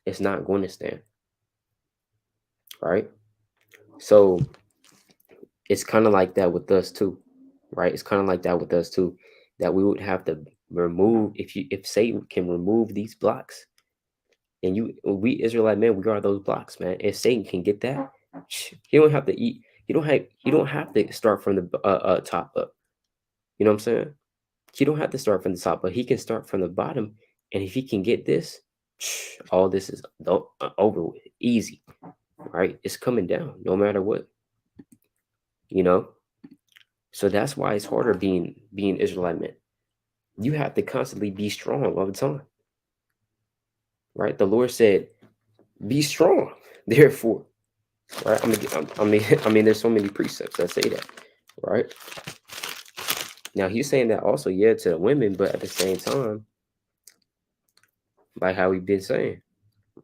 It's not going to stand, right? So it's kind of like that with us too, right? It's kind of like that with us too, that we would have to remove, if Satan can remove these blocks, and we Israelite men, we are those blocks, man. If Satan can get that, he don't have to eat. You don't have to start from the top up. You know what I'm saying? He don't have to start from the top, but he can start from the bottom. And if he can get this, all this is over with, easy, right? It's coming down, no matter what. You know. So that's why it's harder being Israelite man. You have to constantly be strong all the time, right? The Lord said, "Be strong, therefore." Right? I mean, there's so many precepts that say that, right? Now he's saying that also, yeah, to the women, but at the same time, like how we've been saying,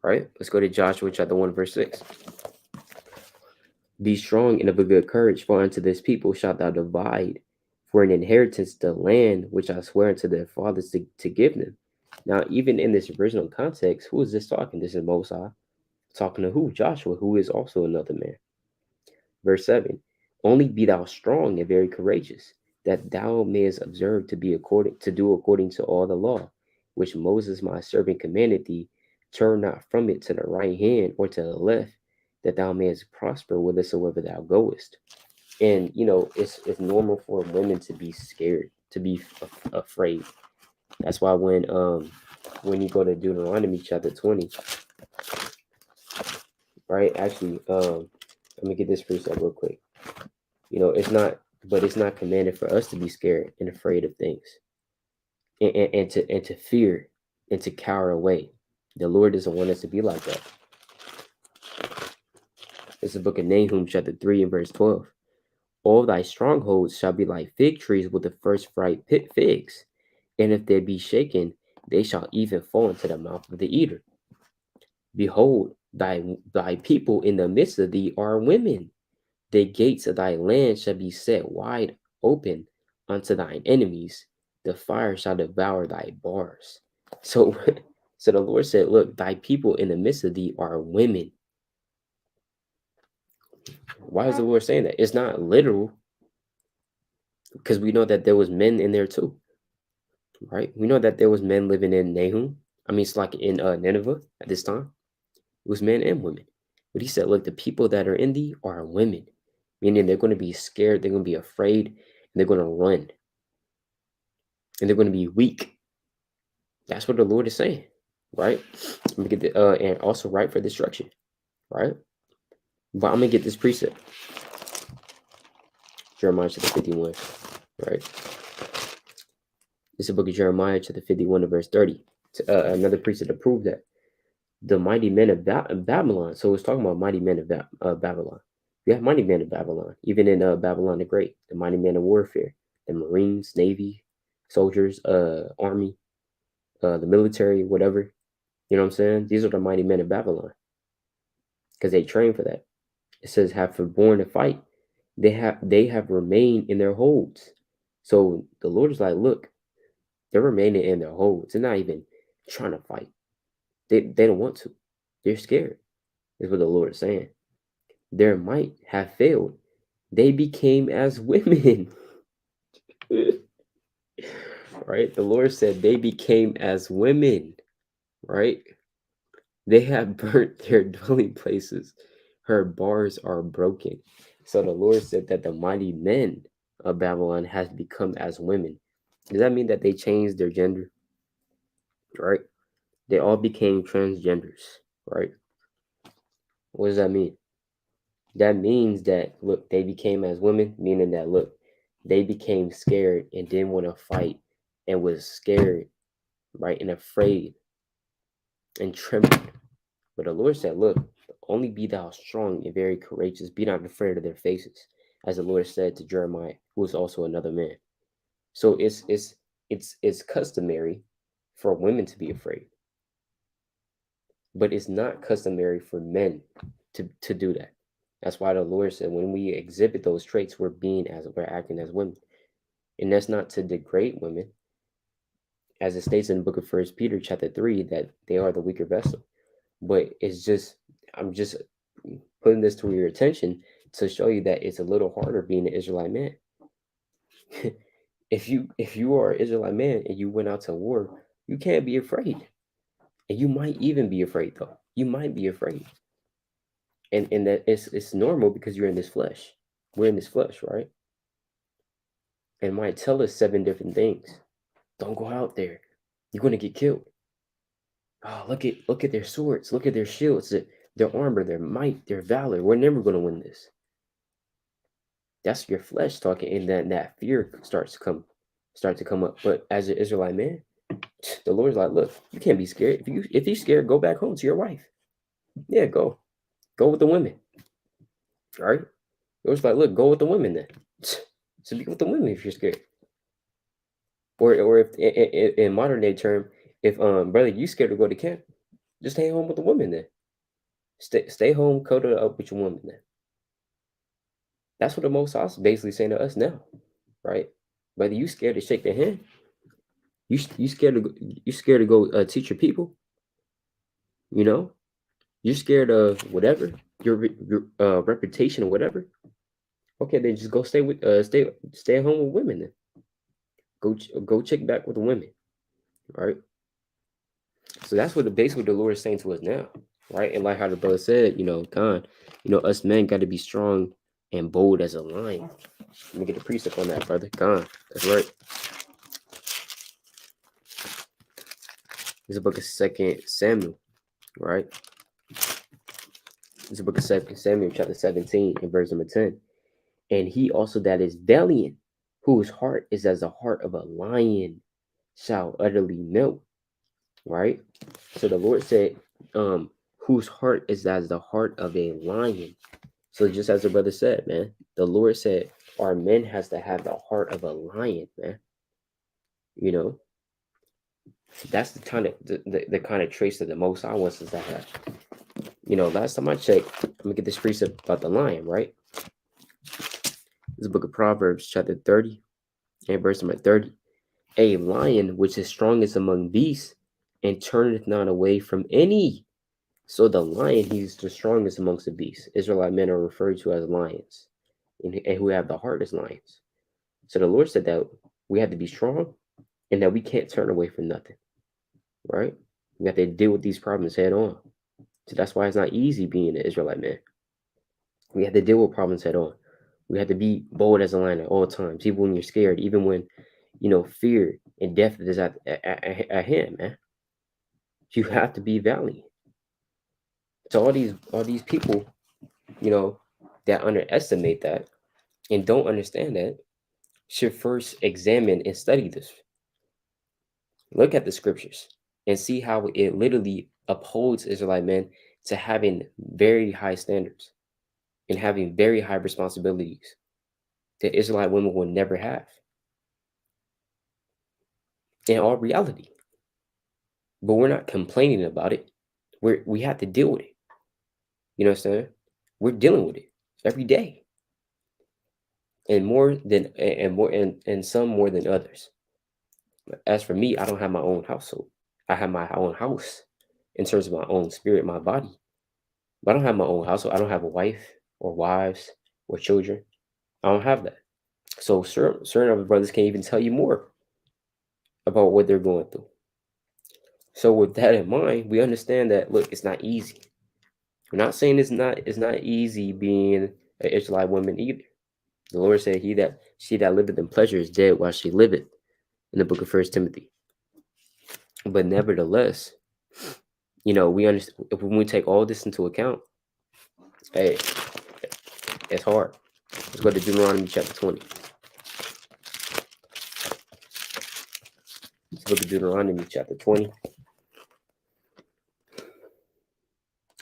right? Let's go to Joshua chapter 1, verse 6. Be strong and of a good courage, for unto this people shalt thou divide for an inheritance the land which I swear unto their fathers to give them. Now, even in this original context, who is this talking? This is Moses talking to who? Joshua, who is also another man. Verse 7. Only be thou strong and very courageous, that thou mayest observe to do according to all the law, which Moses my servant commanded thee Turn not from it to the right hand or to the left, that thou mayest prosper whithersoever thou goest. And it's normal for women to be scared, to be afraid. That's why when you go to Deuteronomy chapter 20, right? Actually, let me get this precept real quick. It's not commanded for us to be scared and afraid of things, and to fear and to cower away. The Lord doesn't want us to be like that. It's the book of Nahum, chapter 3 and verse 12. All thy strongholds shall be like fig trees with the first ripe figs, and if they be shaken, they shall even fall into the mouth of the eater. Behold, thy people in the midst of thee are women. The gates of thy land shall be set wide open unto thine enemies. The fire shall devour thy bars. So, so the Lord said, look, thy people in the midst of thee are women. Why is the Lord saying that? It's not literal, because we know that there was men in there too, right? We know that there was men living in Nahum. I mean, it's like in Nineveh at this time. It was men and women. But he said, look, the people that are in thee are women, meaning they're going to be scared, they're going to be afraid, and they're going to run, and they're going to be weak. That's what the Lord is saying, right? I'm gonna get the and also ripe for destruction, right? But I'm gonna get this precept, Jeremiah chapter 51, right? This is the book of Jeremiah chapter 51 and verse 30. Another precept to prove that the mighty men of Babylon. So it's talking about mighty men of Babylon. You have mighty men of Babylon, even in Babylon the Great, the mighty men of warfare, the Marines, Navy, soldiers, army, the military, whatever. You know what I'm saying? These are the mighty men of Babylon because they train for that. It says, have forborne to fight. They have remained in their holds. So the Lord is like, look, they're remaining in their holds. They're not even trying to fight. They don't want to. They're scared, is what the Lord is saying. Their might have failed. They became as women. Right? The Lord said they became as women. Right? They have burnt their dwelling places. Her bars are broken. So the Lord said that the mighty men of Babylon has become as women. Does that mean that they changed their gender? Right? They all became transgenders. Right? What does that mean? That means that, look, they became as women, meaning that, look, they became scared and didn't want to fight and was scared, right, and afraid and trembled. But the Lord said, look, only be thou strong and very courageous. Be not afraid of their faces, as the Lord said to Jeremiah, who was also another man. So it's customary for women to be afraid, but it's not customary for men to do that. That's why the Lord said when we exhibit those traits, we're acting as women. And that's not to degrade women, as it states in the book of First Peter chapter 3, that they are the weaker vessel. But I'm just putting this to your attention to show you that it's a little harder being an Israelite man. if you are an Israelite man and you went out to war, you can't be afraid. And you might even be afraid though. You might be afraid. And that it's normal because you're in this flesh. We're in this flesh, right? And might tell us 7 different things. Don't go out there. You're gonna get killed. Oh, look at their swords, look at their shields, their armor, their might, their valor. We're never gonna win this. That's your flesh talking, and that fear starts to come up. But as an Israelite man, the Lord's like, look, you can't be scared. If you're scared, go back home to your wife. Yeah, go with the women. All right. It was like, look, go with the women then. So be with the women if you're scared. Or if in modern day term, if brother, you scared to go to camp, just stay home with the woman then. Stay home, cuddle up with your woman then. That's what the Most High is basically saying to us now, right? Whether you scared to shake their hand, you scared to go teach your people, you know, you're scared of whatever your reputation or whatever. Okay, then just go stay at home with women then. Go check back with the women, right? So that's what basically the Lord is saying to us now, right? And like how the brother said, God, us men got to be strong and bold as a lion. Let me get the precept on that, brother. God, that's right. It's a book of Second Samuel, right? It's a book of Second Samuel, chapter 17, and verse number 10. And he also that is valiant, whose heart is as the heart of a lion, shall utterly melt, right? So the Lord said, whose heart is as the heart of a lion. So just as the brother said, man, the Lord said our men has to have the heart of a lion, man. That's the kind of the kind of traits that the Most High wants us to have. Last time I checked, let me get this precept about the lion, right? This is the book of Proverbs, chapter 30, and verse number 30. A lion which is strongest among beasts, and turneth not away from any. So the lion, he's the strongest amongst the beasts. Israelite men are referred to as lions, and who have the heart as lions. So the Lord said that we have to be strong, and that we can't turn away from nothing, right? We have to deal with these problems head on. So that's why it's not easy being an Israelite man. We have to deal with problems head on. We have to be bold as a lion at all times, even when you're scared, even when, fear and death is at hand, man. You have to be valiant. So all these people, that underestimate that and don't understand that should first examine and study this. Look at the scriptures and see how it literally upholds Israelite men to having very high standards and having very high responsibilities that Israelite women will never have in all reality. But we're not complaining about it. We have to deal with it. You know what I'm saying? We're dealing with it every day. And some more than others. As for me, I don't have my own household. I have my own house in terms of my own spirit, my body. But I don't have my own household. I don't have a wife or wives or children. I don't have that. So certain other brothers can't even tell you more about what they're going through. So with that in mind, we understand that look, it's not easy. We're not saying it's not easy being an Israelite woman either. The Lord said, she that liveth in pleasure is dead while she liveth, in the book of First Timothy. But nevertheless, we understand when we take all this into account, hey, it's hard. Let's go to Deuteronomy chapter 20. Let's go to Deuteronomy chapter 20.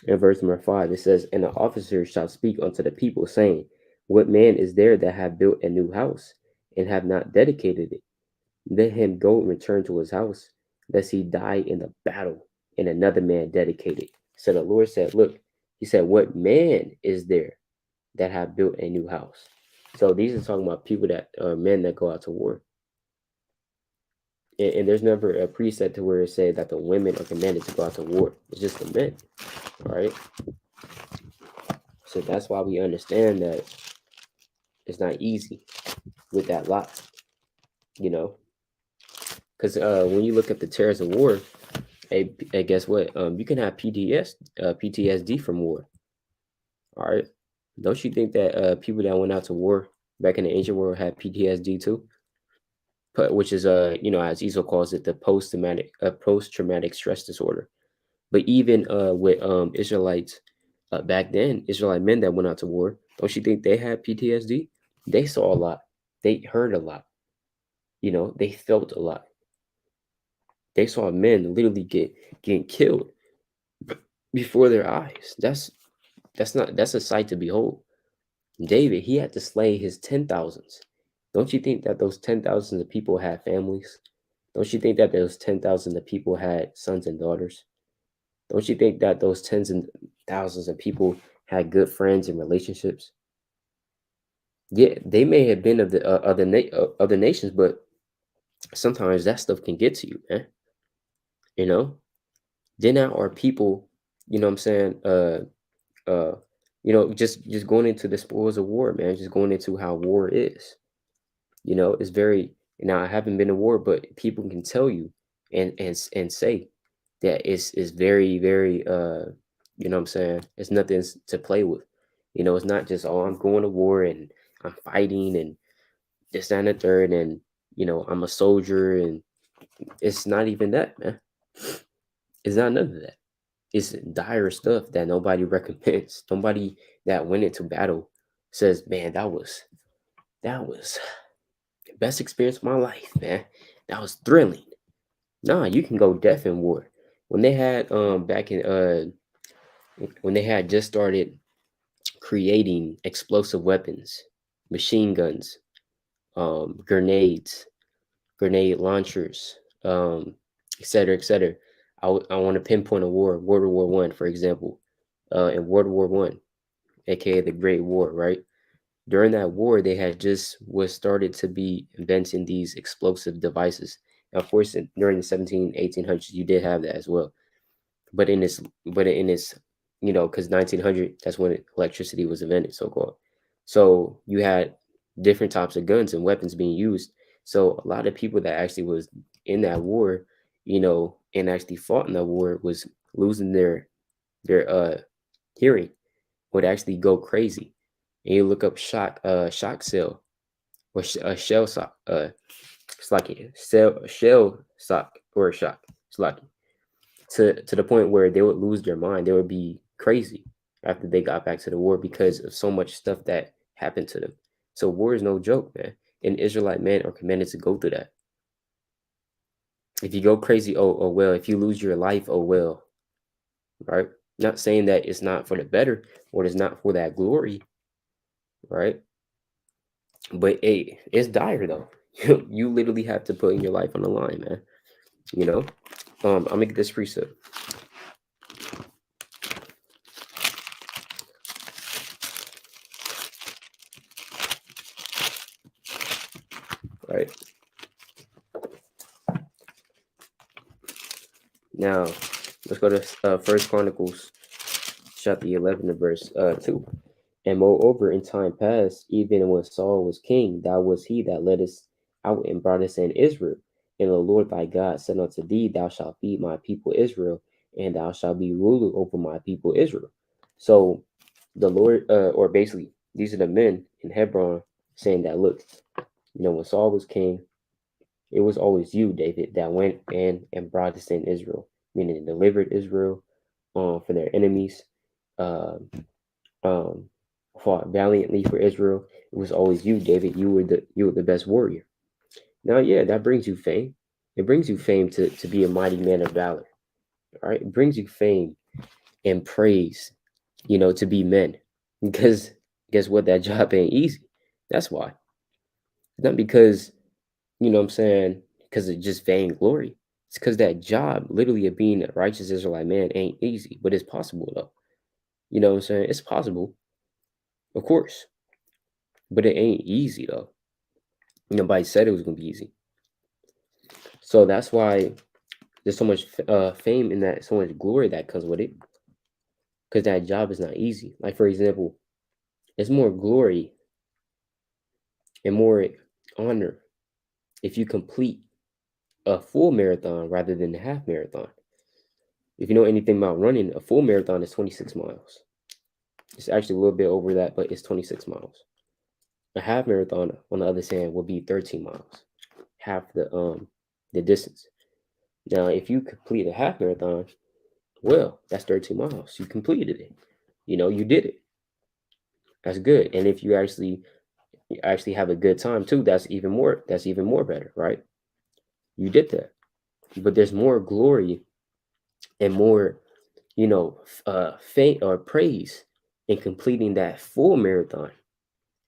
In verse number 5, it says, And the officers shall speak unto the people, saying, What man is there that have built a new house, and have not dedicated it? Let him go and return to his house, lest he die in the battle, and another man dedicate it. So the Lord said, look, he said, what man is there that have built a new house? So these are talking about people that are men that go out to war. And there's never a precept to where it said that the women are commanded to go out to war. It's just the men, right? So that's why we understand that it's not easy with that lot, because when you look at the terrors of war, hey, guess what? You can have PTSD from war. All right. Don't you think that people that went out to war back in the ancient world had PTSD too? Which is as Esau calls it, the post-traumatic stress disorder. But even with Israelites back then, Israelite men that went out to war, don't you think they had PTSD? They saw a lot. They heard a lot. They felt a lot. They saw men literally getting killed before their eyes. That's a sight to behold. David, he had to slay his 10,000s. Don't you think that those 10,000s of people had families? Don't you think that those 10,000s of people had sons and daughters? Don't you think that those tens and thousands of people had good friends and relationships? Yeah, they may have been of the other nations, but sometimes that stuff can get to you, man. Then now are people, you know what I'm saying, just going into the spoils of war, man, just going into how war is. It's very, now I haven't been to war, but people can tell you and say that is very, very you know what I'm saying? It's nothing to play with. You know, it's not just, oh, I'm going to war and I'm fighting and this, that, and the third, and you know, I'm a soldier, and it's not even that, man. It's not none of that. It's dire stuff that nobody recommends. Nobody that went into battle says, man, that was the best experience of my life, man. That was thrilling. Nah, you can go deaf in war. When they had back in when they had just started creating explosive weapons, machine guns, grenades, grenade launchers, et cetera, et cetera. I want to pinpoint a war, World War One, for example. In World War One, aka the Great War, right? During that war, they had just was started to be inventing these explosive devices. Now, of course, during the 1800s, you did have that as well. But in this, you know, because 1900, that's when electricity was invented, so called. So you had different types of guns and weapons being used. So a lot of people that actually was in that war, you know, and actually fought in that war was losing their hearing, would actually go crazy. And you look up shock cell or shell shock, it's like a shell shock or shock. It's like to the point where they would lose their mind. They would be crazy after they got back to the war because of so much stuff that happened to them. So war is no joke, man. And Israelite men are commanded to go through that. If you go crazy, oh well. If you lose your life, oh well. Right? Not saying that it's not for the better or it's not for that glory, right? But hey, it's dire though. You literally have to put your life on the line, man. You know? I'm gonna get this precept. Right. Now, let's go to First Chronicles chapter 11 and verse 2. And moreover, in time past, even when Saul was king, thou was he that led us out and brought us in Israel. And the Lord thy God said unto thee, thou shalt feed my people Israel, and thou shalt be ruler over my people Israel. So the Lord, or basically, these are the men in Hebron saying that, look, you know, when Saul was king, it was always you, David, that went in and brought us in Israel, meaning delivered Israel from their enemies, uh, um, fought valiantly for Israel. It was always you, David. You were the best warrior. Now, yeah, that brings you fame. It brings you fame to be a mighty man of valor. All right, it brings you fame and praise, you know, to be men. Because guess what? That job ain't easy. That's why. It's not because, you know what I'm saying, because of just vainglory. It's because that job, literally, of being a righteous Israelite man ain't easy, but it's possible though. You know what I'm saying? It's possible, of course, but it ain't easy though. Nobody said it was gonna be easy. So that's why there's so much fame in that, so much glory that comes with it, because that job is not easy. Like, for example, it's more glory and more honor if you complete a full marathon rather than a half marathon. If you know anything about running, a full marathon is 26 miles. It's actually a little bit over that, but it's 26 miles. A half marathon, on the other hand, will be 13 miles, half the distance. Now, if you complete a half marathon, well, that's 13 miles. You completed it. You know, you did it. That's good. And if you actually have a good time too, that's even more better, right? You did that. But there's more glory and more, you know, fame or praise in completing that full marathon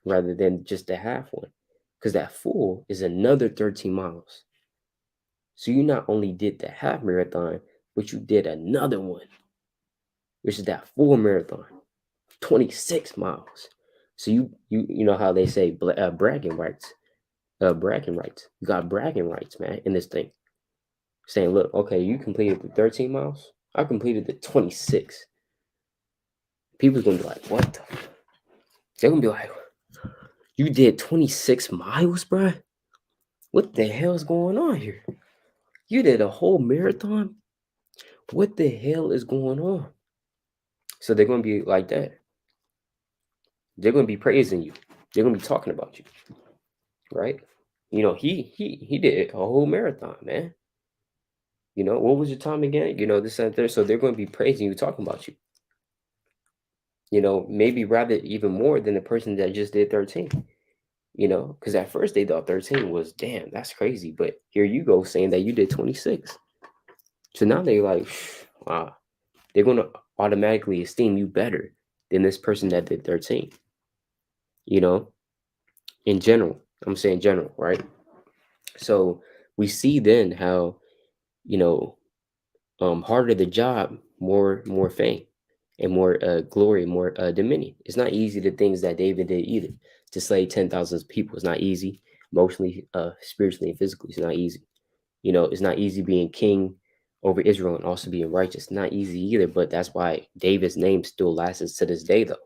rather than just the half one. Because that full is another 13 miles. So you not only did the half marathon, but you did another one, which is that full marathon, 26 miles. So you know how they say bragging rights, bragging rights. You got bragging rights, man, in this thing. Saying, look, okay, you completed the 13 miles. I completed the 26. People's gonna be like, what the? They're gonna be like, you did 26 miles, bruh? What the hell's going on here? You did a whole marathon What the hell is going on? So they're going to be like that. They're going to be praising you. They're going to be talking about you, right? You know, he did a whole marathon, man. You know, what was your time again? You know, this and there. So they're going to be praising you, talking about you. You know, maybe rather even more than the person that just did 13. You know, because at first they thought 13 was, damn, that's crazy. But here you go saying that you did 26. So now they're like, wow, they're going to automatically esteem you better than this person that did 13. You know, in general, I'm saying general, right? So we see then how, you know, harder the job, more fame and more glory, more dominion. It's not easy the things that David did either. To slay 10,000 people is not easy, emotionally, spiritually, and physically. It's not easy. You know, it's not easy being king over Israel and also being righteous. Not easy either, but that's why David's name still lasts to this day, though.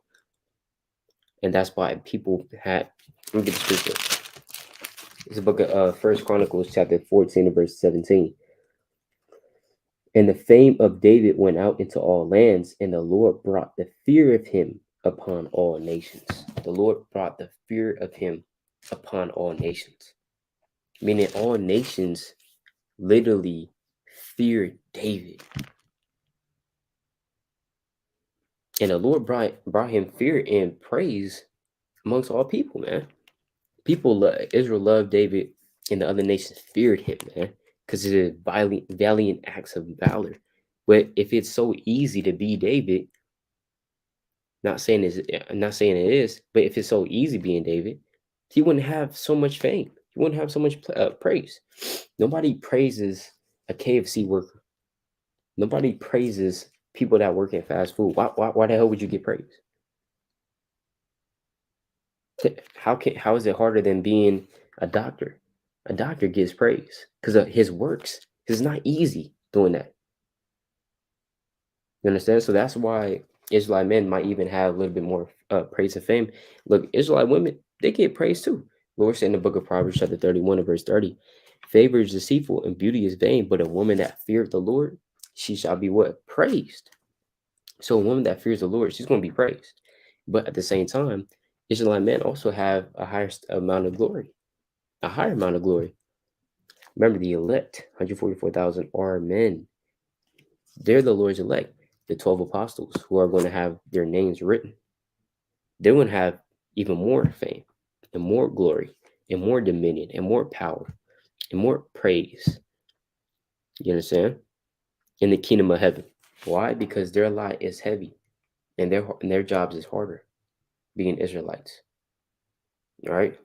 And that's why people had. Let me get the scripture. It's a book of First Chronicles, chapter 14, and verse 17. And the fame of David went out into all lands, and the Lord brought the fear of him upon all nations. The Lord brought the fear of him upon all nations. Meaning all nations literally feared David. And the Lord brought him fear and praise amongst all people, man. Israel loved David, and the other nations feared him, man, because of his valiant acts of valor. But if it's so easy to be David, not saying it is, but if it's so easy being David, he wouldn't have so much fame. He wouldn't have so much praise. Nobody praises a KFC worker. Nobody praises people that work in fast food. Why the hell would you get praise? How is it harder than being a doctor? A doctor gets praise because of his works. It's not easy doing that. You understand? So that's why Israelite men might even have a little bit more praise and fame. Look, Israelite women, they get praise too. Lord said in the book of Proverbs, chapter 31 and verse 30, favor is deceitful and beauty is vain, but a woman that feareth the Lord, she shall be what? Praised. So a woman that fears the Lord, she's going to be praised. But at the same time, Israelite men also have a higher amount of glory, a higher amount of glory. Remember, the elect, 144,000 are men. They're the Lord's elect, the 12 apostles who are going to have their names written. They're going to have even more fame and more glory and more dominion and more power and more praise. You understand? In the kingdom of heaven. Why? Because their lot is heavy and their jobs is harder, being Israelites. All right?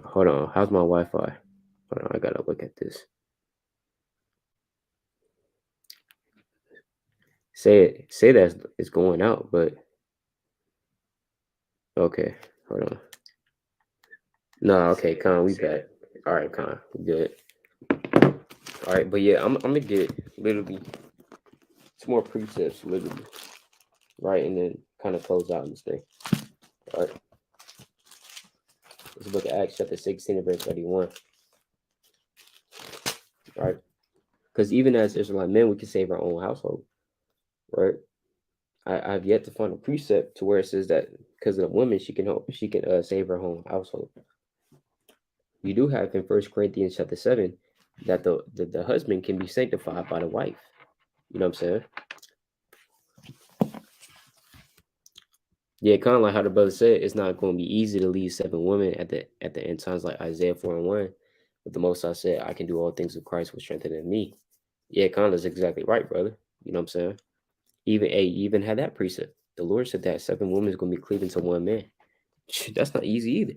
Hold on. How's my Wi-Fi? Hold on. I got to look at this. Say that it's going out, but okay. Hold on. No, okay, Con, we back. All right, Con, we good. All right, but yeah, I'm gonna get literally some more precepts, literally, right, and then kind of close out this thing. All right, this book of Acts, chapter 16, and verse 31. All right, because even as Israelite men, we can save our own household, right? I've yet to find a precept to where it says that because of the woman, she can save her own household. You do have in 1 Corinthians chapter 7 that the husband can be sanctified by the wife. You know what I'm saying? Yeah, kind of like how the brother said, it's not going to be easy to lead 7 women at the end times, like Isaiah 4:1. But the Most High said, I can do all things with Christ which strengtheneth me. Yeah, kind of is exactly right, brother. You know what I'm saying? You even had that precept. The Lord said that 7 women is going to be cleaving to 1 man. That's not easy either.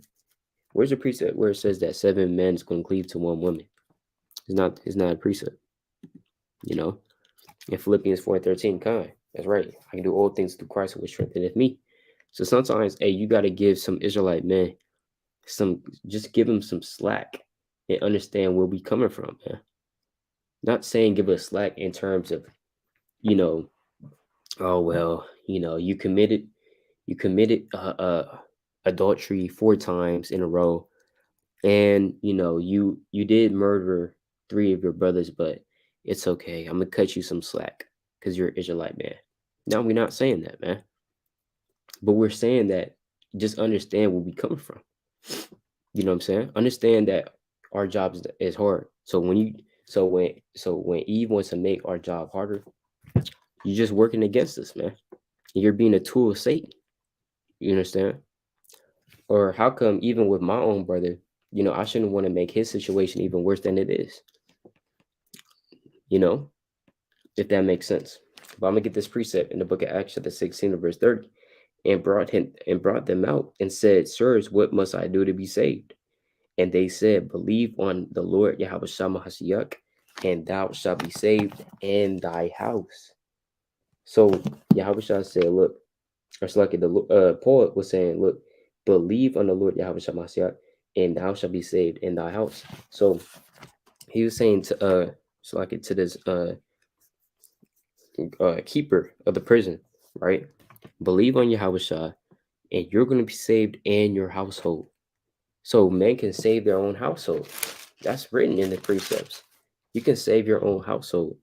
Where's the precept where it says that 7 men is going to cleave to 1 woman? It's not a precept. You know, in Philippians 4:13, that's right. I can do all things through Christ which strengtheneth me. So sometimes, hey, you got to give some Israelite men just give them some slack and understand where we coming from, man. Not saying give us slack in terms of, you know, oh well, you know, you committed adultery 4 times in a row, and you know you did murder 3 of your brothers, but it's okay. I'm gonna cut you some slack because you're an Israelite man. No, we're not saying that, man. But we're saying that just understand where we coming from. You know what I'm saying? Understand that our job is hard. So when Eve wants to make our job harder, you're just working against us, man. You're being a tool of Satan. You understand? Or how come even with my own brother, I shouldn't want to make his situation even worse than it is, you know, if that makes sense. But I'm gonna get this precept in the book of Acts chapter 16 verse 30, and brought them out and said, Sirs, what must I do to be saved? And they said, Believe on the Lord Yahweh Shama Hashiach, and thou shalt be saved in thy house. So Yahweh Shah said, look, or it's like the poet was saying, look, believe on the Lord Yahweh Shama Hashiach, and thou shalt be saved in thy house. So he was saying to this keeper of the prison, right? Believe on Yahweh Shah, and you're going to be saved in your household. So men can save their own household. That's written in the precepts. You can save your own household.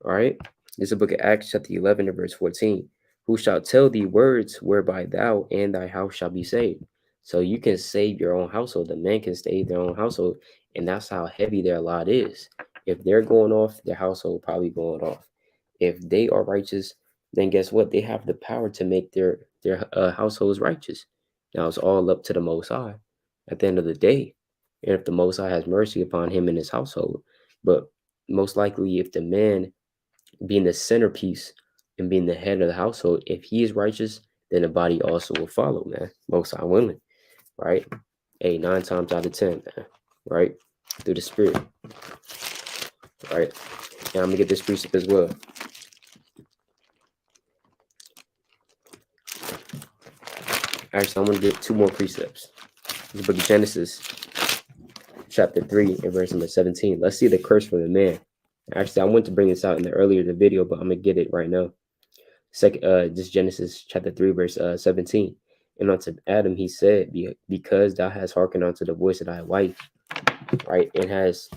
All right. This is the book of Acts, chapter 11, and verse 14. Who shall tell thee words whereby thou and thy house shall be saved? So you can save your own household. The men can save their own household. And that's how heavy their lot is. If they're going off, their household probably going off. If they are righteous, then guess what? They have the power to make their households righteous. Now it's all up to the Most High at the end of the day. And if the Most High has mercy upon him and his household. But most likely, if the man being the centerpiece and being the head of the household, if he is righteous, then the body also will follow, man. Most High willing, right? Hey, 9 times out of 10, man, right? Through the spirit, right? And I'm gonna get this precept as well. Actually, I'm gonna get 2 more precepts. The book of Genesis, chapter 3, and verse number 17. Let's see the curse from the man. Actually, I want to bring this out in the earlier the video, but I'm gonna get it right now. This Genesis chapter 3, verse 17. And unto Adam he said, because thou hast hearkened unto the voice of thy wife, right? And has,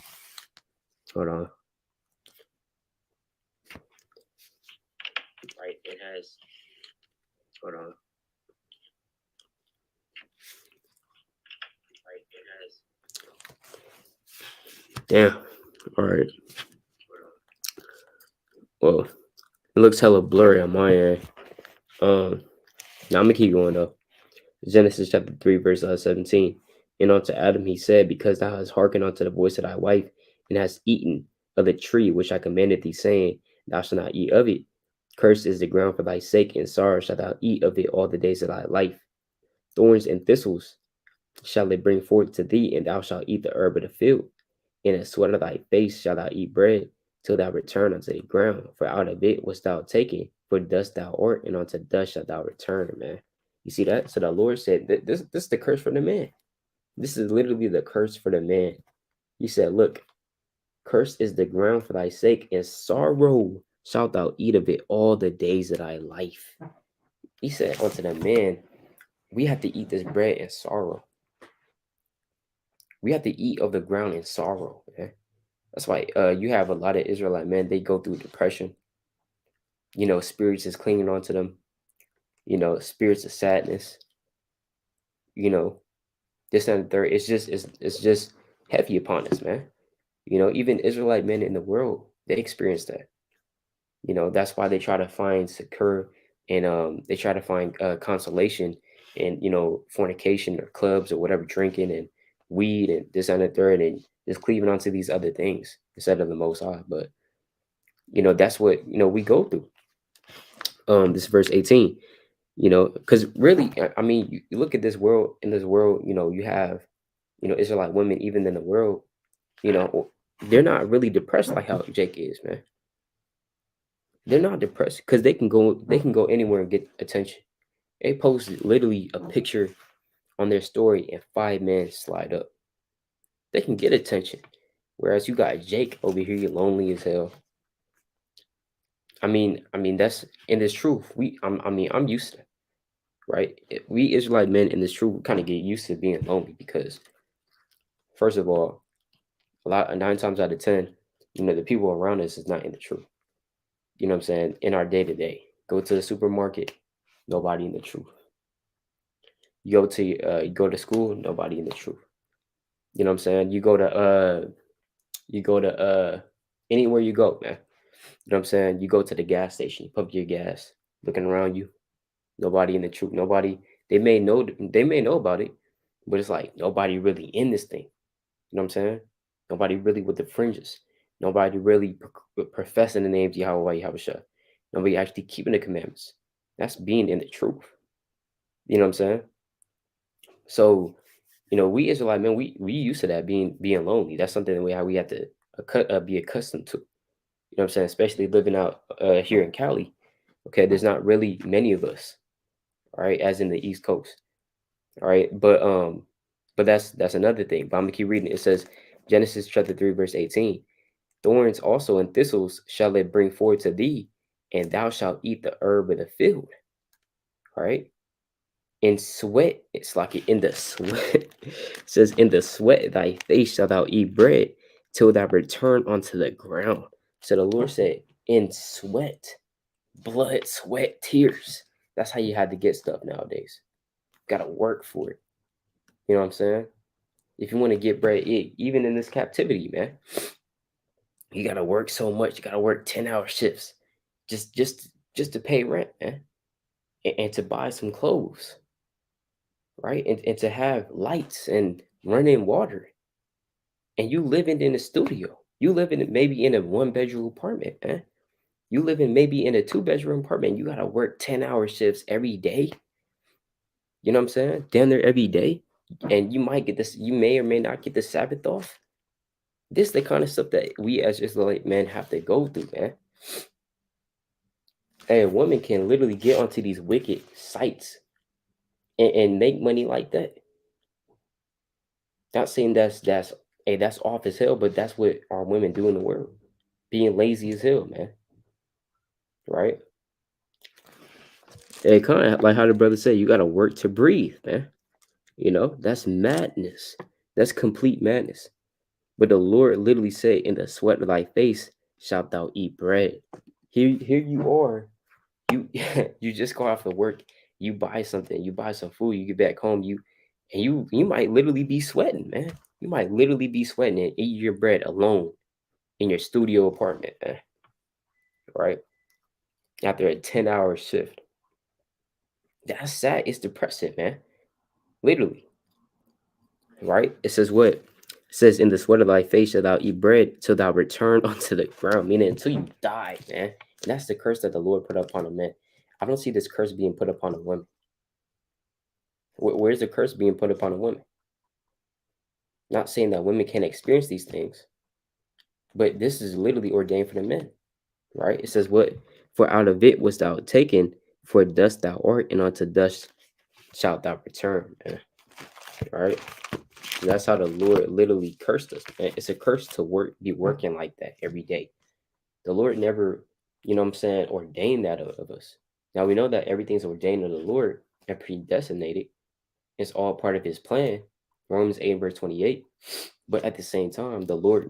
hold on. Right, it has, hold on. Right, it has. Damn. All right. Well, it looks hella blurry on my end. Now I'm gonna keep going though. Genesis chapter 3, verse 17. And unto Adam he said, because thou hast hearkened unto the voice of thy wife, and hast eaten of the tree which I commanded thee, saying, Thou shalt not eat of it. Cursed is the ground for thy sake, and sorrow shalt thou eat of it all the days of thy life. Thorns and thistles shall it bring forth to thee, and thou shalt eat the herb of the field. In the sweat of thy face shalt thou eat bread, till thou return unto the ground. For out of it wast thou taken, for dust thou art, and unto dust shalt thou return, man. You see that? So the Lord said, this is the curse for the man. This is literally the curse for the man. He said, look, cursed is the ground for thy sake, and sorrow shalt thou eat of it all the days of thy life. He said unto the man, we have to eat this bread in sorrow. We have to eat of the ground in sorrow, man. That's why you have a lot of Israelite men, they go through depression. Spirits is clinging onto them. Spirits of sadness. This and the third. It's just heavy upon us, man. Even Israelite men in the world, they experience that. That's why they try to find secure and they try to find consolation in fornication or clubs or whatever, drinking and weed and this and the third, and just cleaving onto these other things instead of the Most High. But that's what we go through. This verse 18. Because really, I mean, you look at this world. In this world, you have Israelite women, even in the world, they're not really depressed like how Jake is, man. They're not depressed because they can go anywhere and get attention. They post literally a picture on their story and 5 men slide up. They can get attention. Whereas you got Jake over here, you're lonely as hell. I mean that's in this truth. I'm used to it, right? We Israelite men in this truth kind of get used to being lonely because, first of all, 9 times out of 10, The people around us is not in the truth. You know what I'm saying? In our day to day, go to the supermarket, nobody in the truth. You go to school, nobody in the truth. You know what I'm saying? You go to anywhere you go, man. You know what I'm saying? You go to the gas station, you pump your gas, looking around you, nobody in the truth. Nobody. They may know about it, but it's like nobody really in this thing. You know what I'm saying? Nobody really with the fringes. Nobody really professing the name of Yahweh Yahushua. Nobody actually keeping the commandments. That's being in the truth. You know what I'm saying? So, we Israelite men, we used to that being lonely. That's something that we have to be accustomed to. You know what I'm saying? Especially living out here in Cali. Okay, there's not really many of us, all right, as in the East Coast. All right, but that's another thing. But I'm gonna keep reading. It says Genesis chapter 3, verse 18. Thorns also and thistles shall it bring forth to thee, and thou shalt eat the herb of the field. All right. In sweat, it's like in the sweat. It says, in the sweat thy face shalt thou eat bread till thou return unto the ground. So the Lord said, in sweat, blood, sweat, tears. That's how you had to get stuff nowadays. Gotta work for it. You know what I'm saying? If you want to get bread, even in this captivity, man, you gotta work so much. You gotta work 10-hour shifts just to pay rent, man, and to buy some clothes, right? And to have lights and running water. And you living in a studio. You living maybe in a 1-bedroom apartment, man. You living maybe in a 2-bedroom apartment. You gotta work 10-hour shifts every day. You know what I'm saying? Down there every day. And you might get this, you may or may not get the Sabbath off. This is the kind of stuff that we as Israelite men have to go through, man. A woman can literally get onto these wicked sites and make money like that. Not saying that's off as hell, but that's what our women do in the world. Being lazy as hell, man. Right? Hey, kind of like how the brother said, you gotta work to breathe, man. That's madness. That's complete madness. But the Lord literally said, in the sweat of thy face shalt thou eat bread. Here you are. You you just go off to work, you buy something, you buy some food, you get back home, you might literally be sweating, man. You might literally be sweating and eat your bread alone in your studio apartment, man. Right? After a 10-hour shift. That's sad. It's depressing, man. Literally. Right? It says what? It says, in the sweat of thy face shalt thou eat bread till thou return unto the ground. Meaning until you die, man. And that's the curse that the Lord put upon a man. I don't see this curse being put upon a woman. Where's the curse being put upon a woman? Not saying that women can't experience these things, but this is literally ordained for the men, right? It says what? For out of it wast thou taken, for dust thou art, and unto dust shalt thou return, man. All right? And that's how the Lord literally cursed us, man. It's a curse to be working like that every day. The Lord never, you know what I'm saying, ordained that of us. Now we know that everything's ordained of the Lord and predestinated. It's all part of his plan. Romans 8 verse 28. But at the same time, the Lord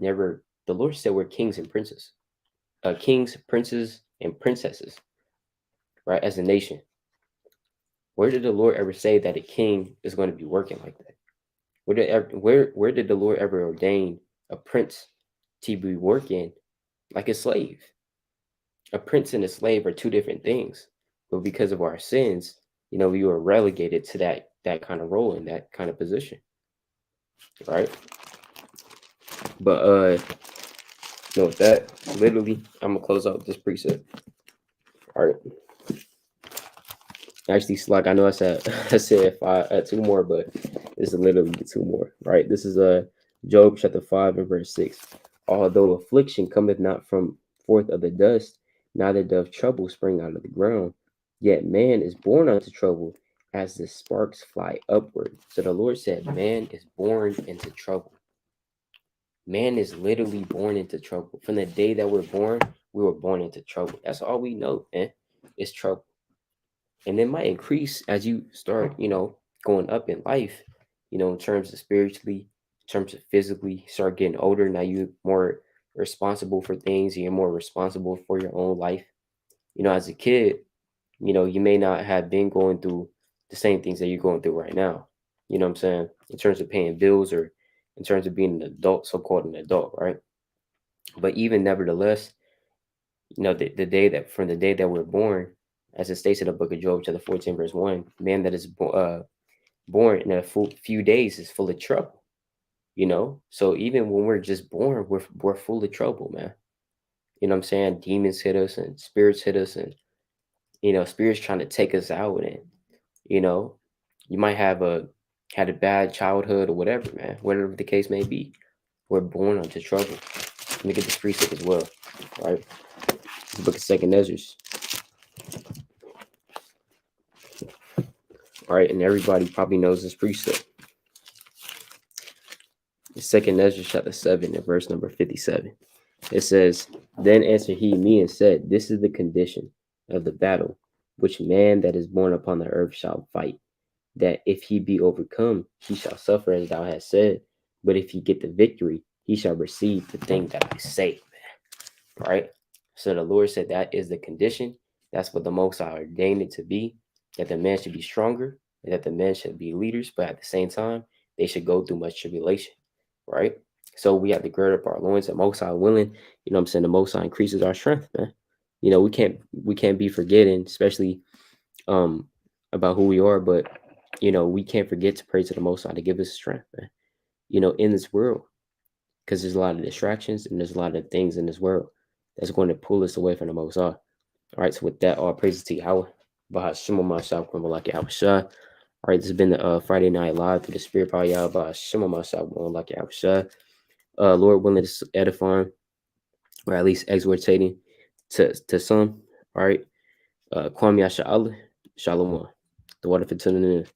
said we're kings and princes. Kings, princes, and princesses, right? As a nation. Where did the Lord ever say that a king is going to be working like that? Where did the Lord ever ordain a prince to be working like a slave? A prince and a slave are two different things. But because of our sins, we were relegated to that kind of role in that kind of position. Right? But with that, literally, I'm gonna close out this precept. All right. Actually, Slack, I know I said I said two more, but this is literally two more. Right? This is Job chapter 5 and verse 6. Although affliction cometh not from forth of the dust, neither doth trouble spring out of the ground, yet man is born unto trouble as the sparks fly upward. So the Lord said, man is born into trouble. Man is literally born into trouble. From the day that we're born, we were born into trouble. That's all we know, man. It's trouble. And it might increase as you start, going up in life, in terms of spiritually, in terms of physically, start getting older. Now you more responsible for things, you're more responsible for your own life. As a kid, you may not have been going through the same things that you're going through right now. You know what I'm saying? In terms of paying bills or in terms of being an adult, so-called an adult, right? But even nevertheless, the day that from the day that we're born, as it states in the book of Job, chapter 14, verse 1, man that is born in a few days is full of trouble. So even when we're just born, we're full of trouble, man. You know what I'm saying? Demons hit us and spirits hit us, and spirits trying to take us out. And you know, you might have had a bad childhood or whatever, man. Whatever the case may be, we're born into trouble. Let me get this precept as well, right? The book of Second Ezra. All right, and everybody probably knows this precept. The Second Ezra chapter 7 and verse number 57. It says, "Then answered he me and said, This is the condition of the battle which man that is born upon the earth shall fight, that if he be overcome, he shall suffer as thou hast said, but if he get the victory, he shall receive the thing that I say." Right? So the Lord said that is the condition. That's what the Most High ordained it to be, that the man should be stronger, and that the men should be leaders, but at the same time, they should go through much tribulation. Right? So we have to gird up our loins, and Most High willing, I'm saying, the Most High increases our strength, man. We can't be forgetting, especially about who we are, but we can't forget to pray to the Most High to give us strength, man. In this world, because there's a lot of distractions and there's a lot of things in this world that's going to pull us away from the Most High. All right, so with that, all praises to Yahweh. Bahashima myself, like Yahweh Shah. All right, this has been the Friday Night Live through the Spirit Power Yahweh. Bahashima myself, like Yahweh Shah. Lord willing, to edifying, or at least exhortating to some. All right, Kwame Yasha Allah, Shalom. The water for tuning in.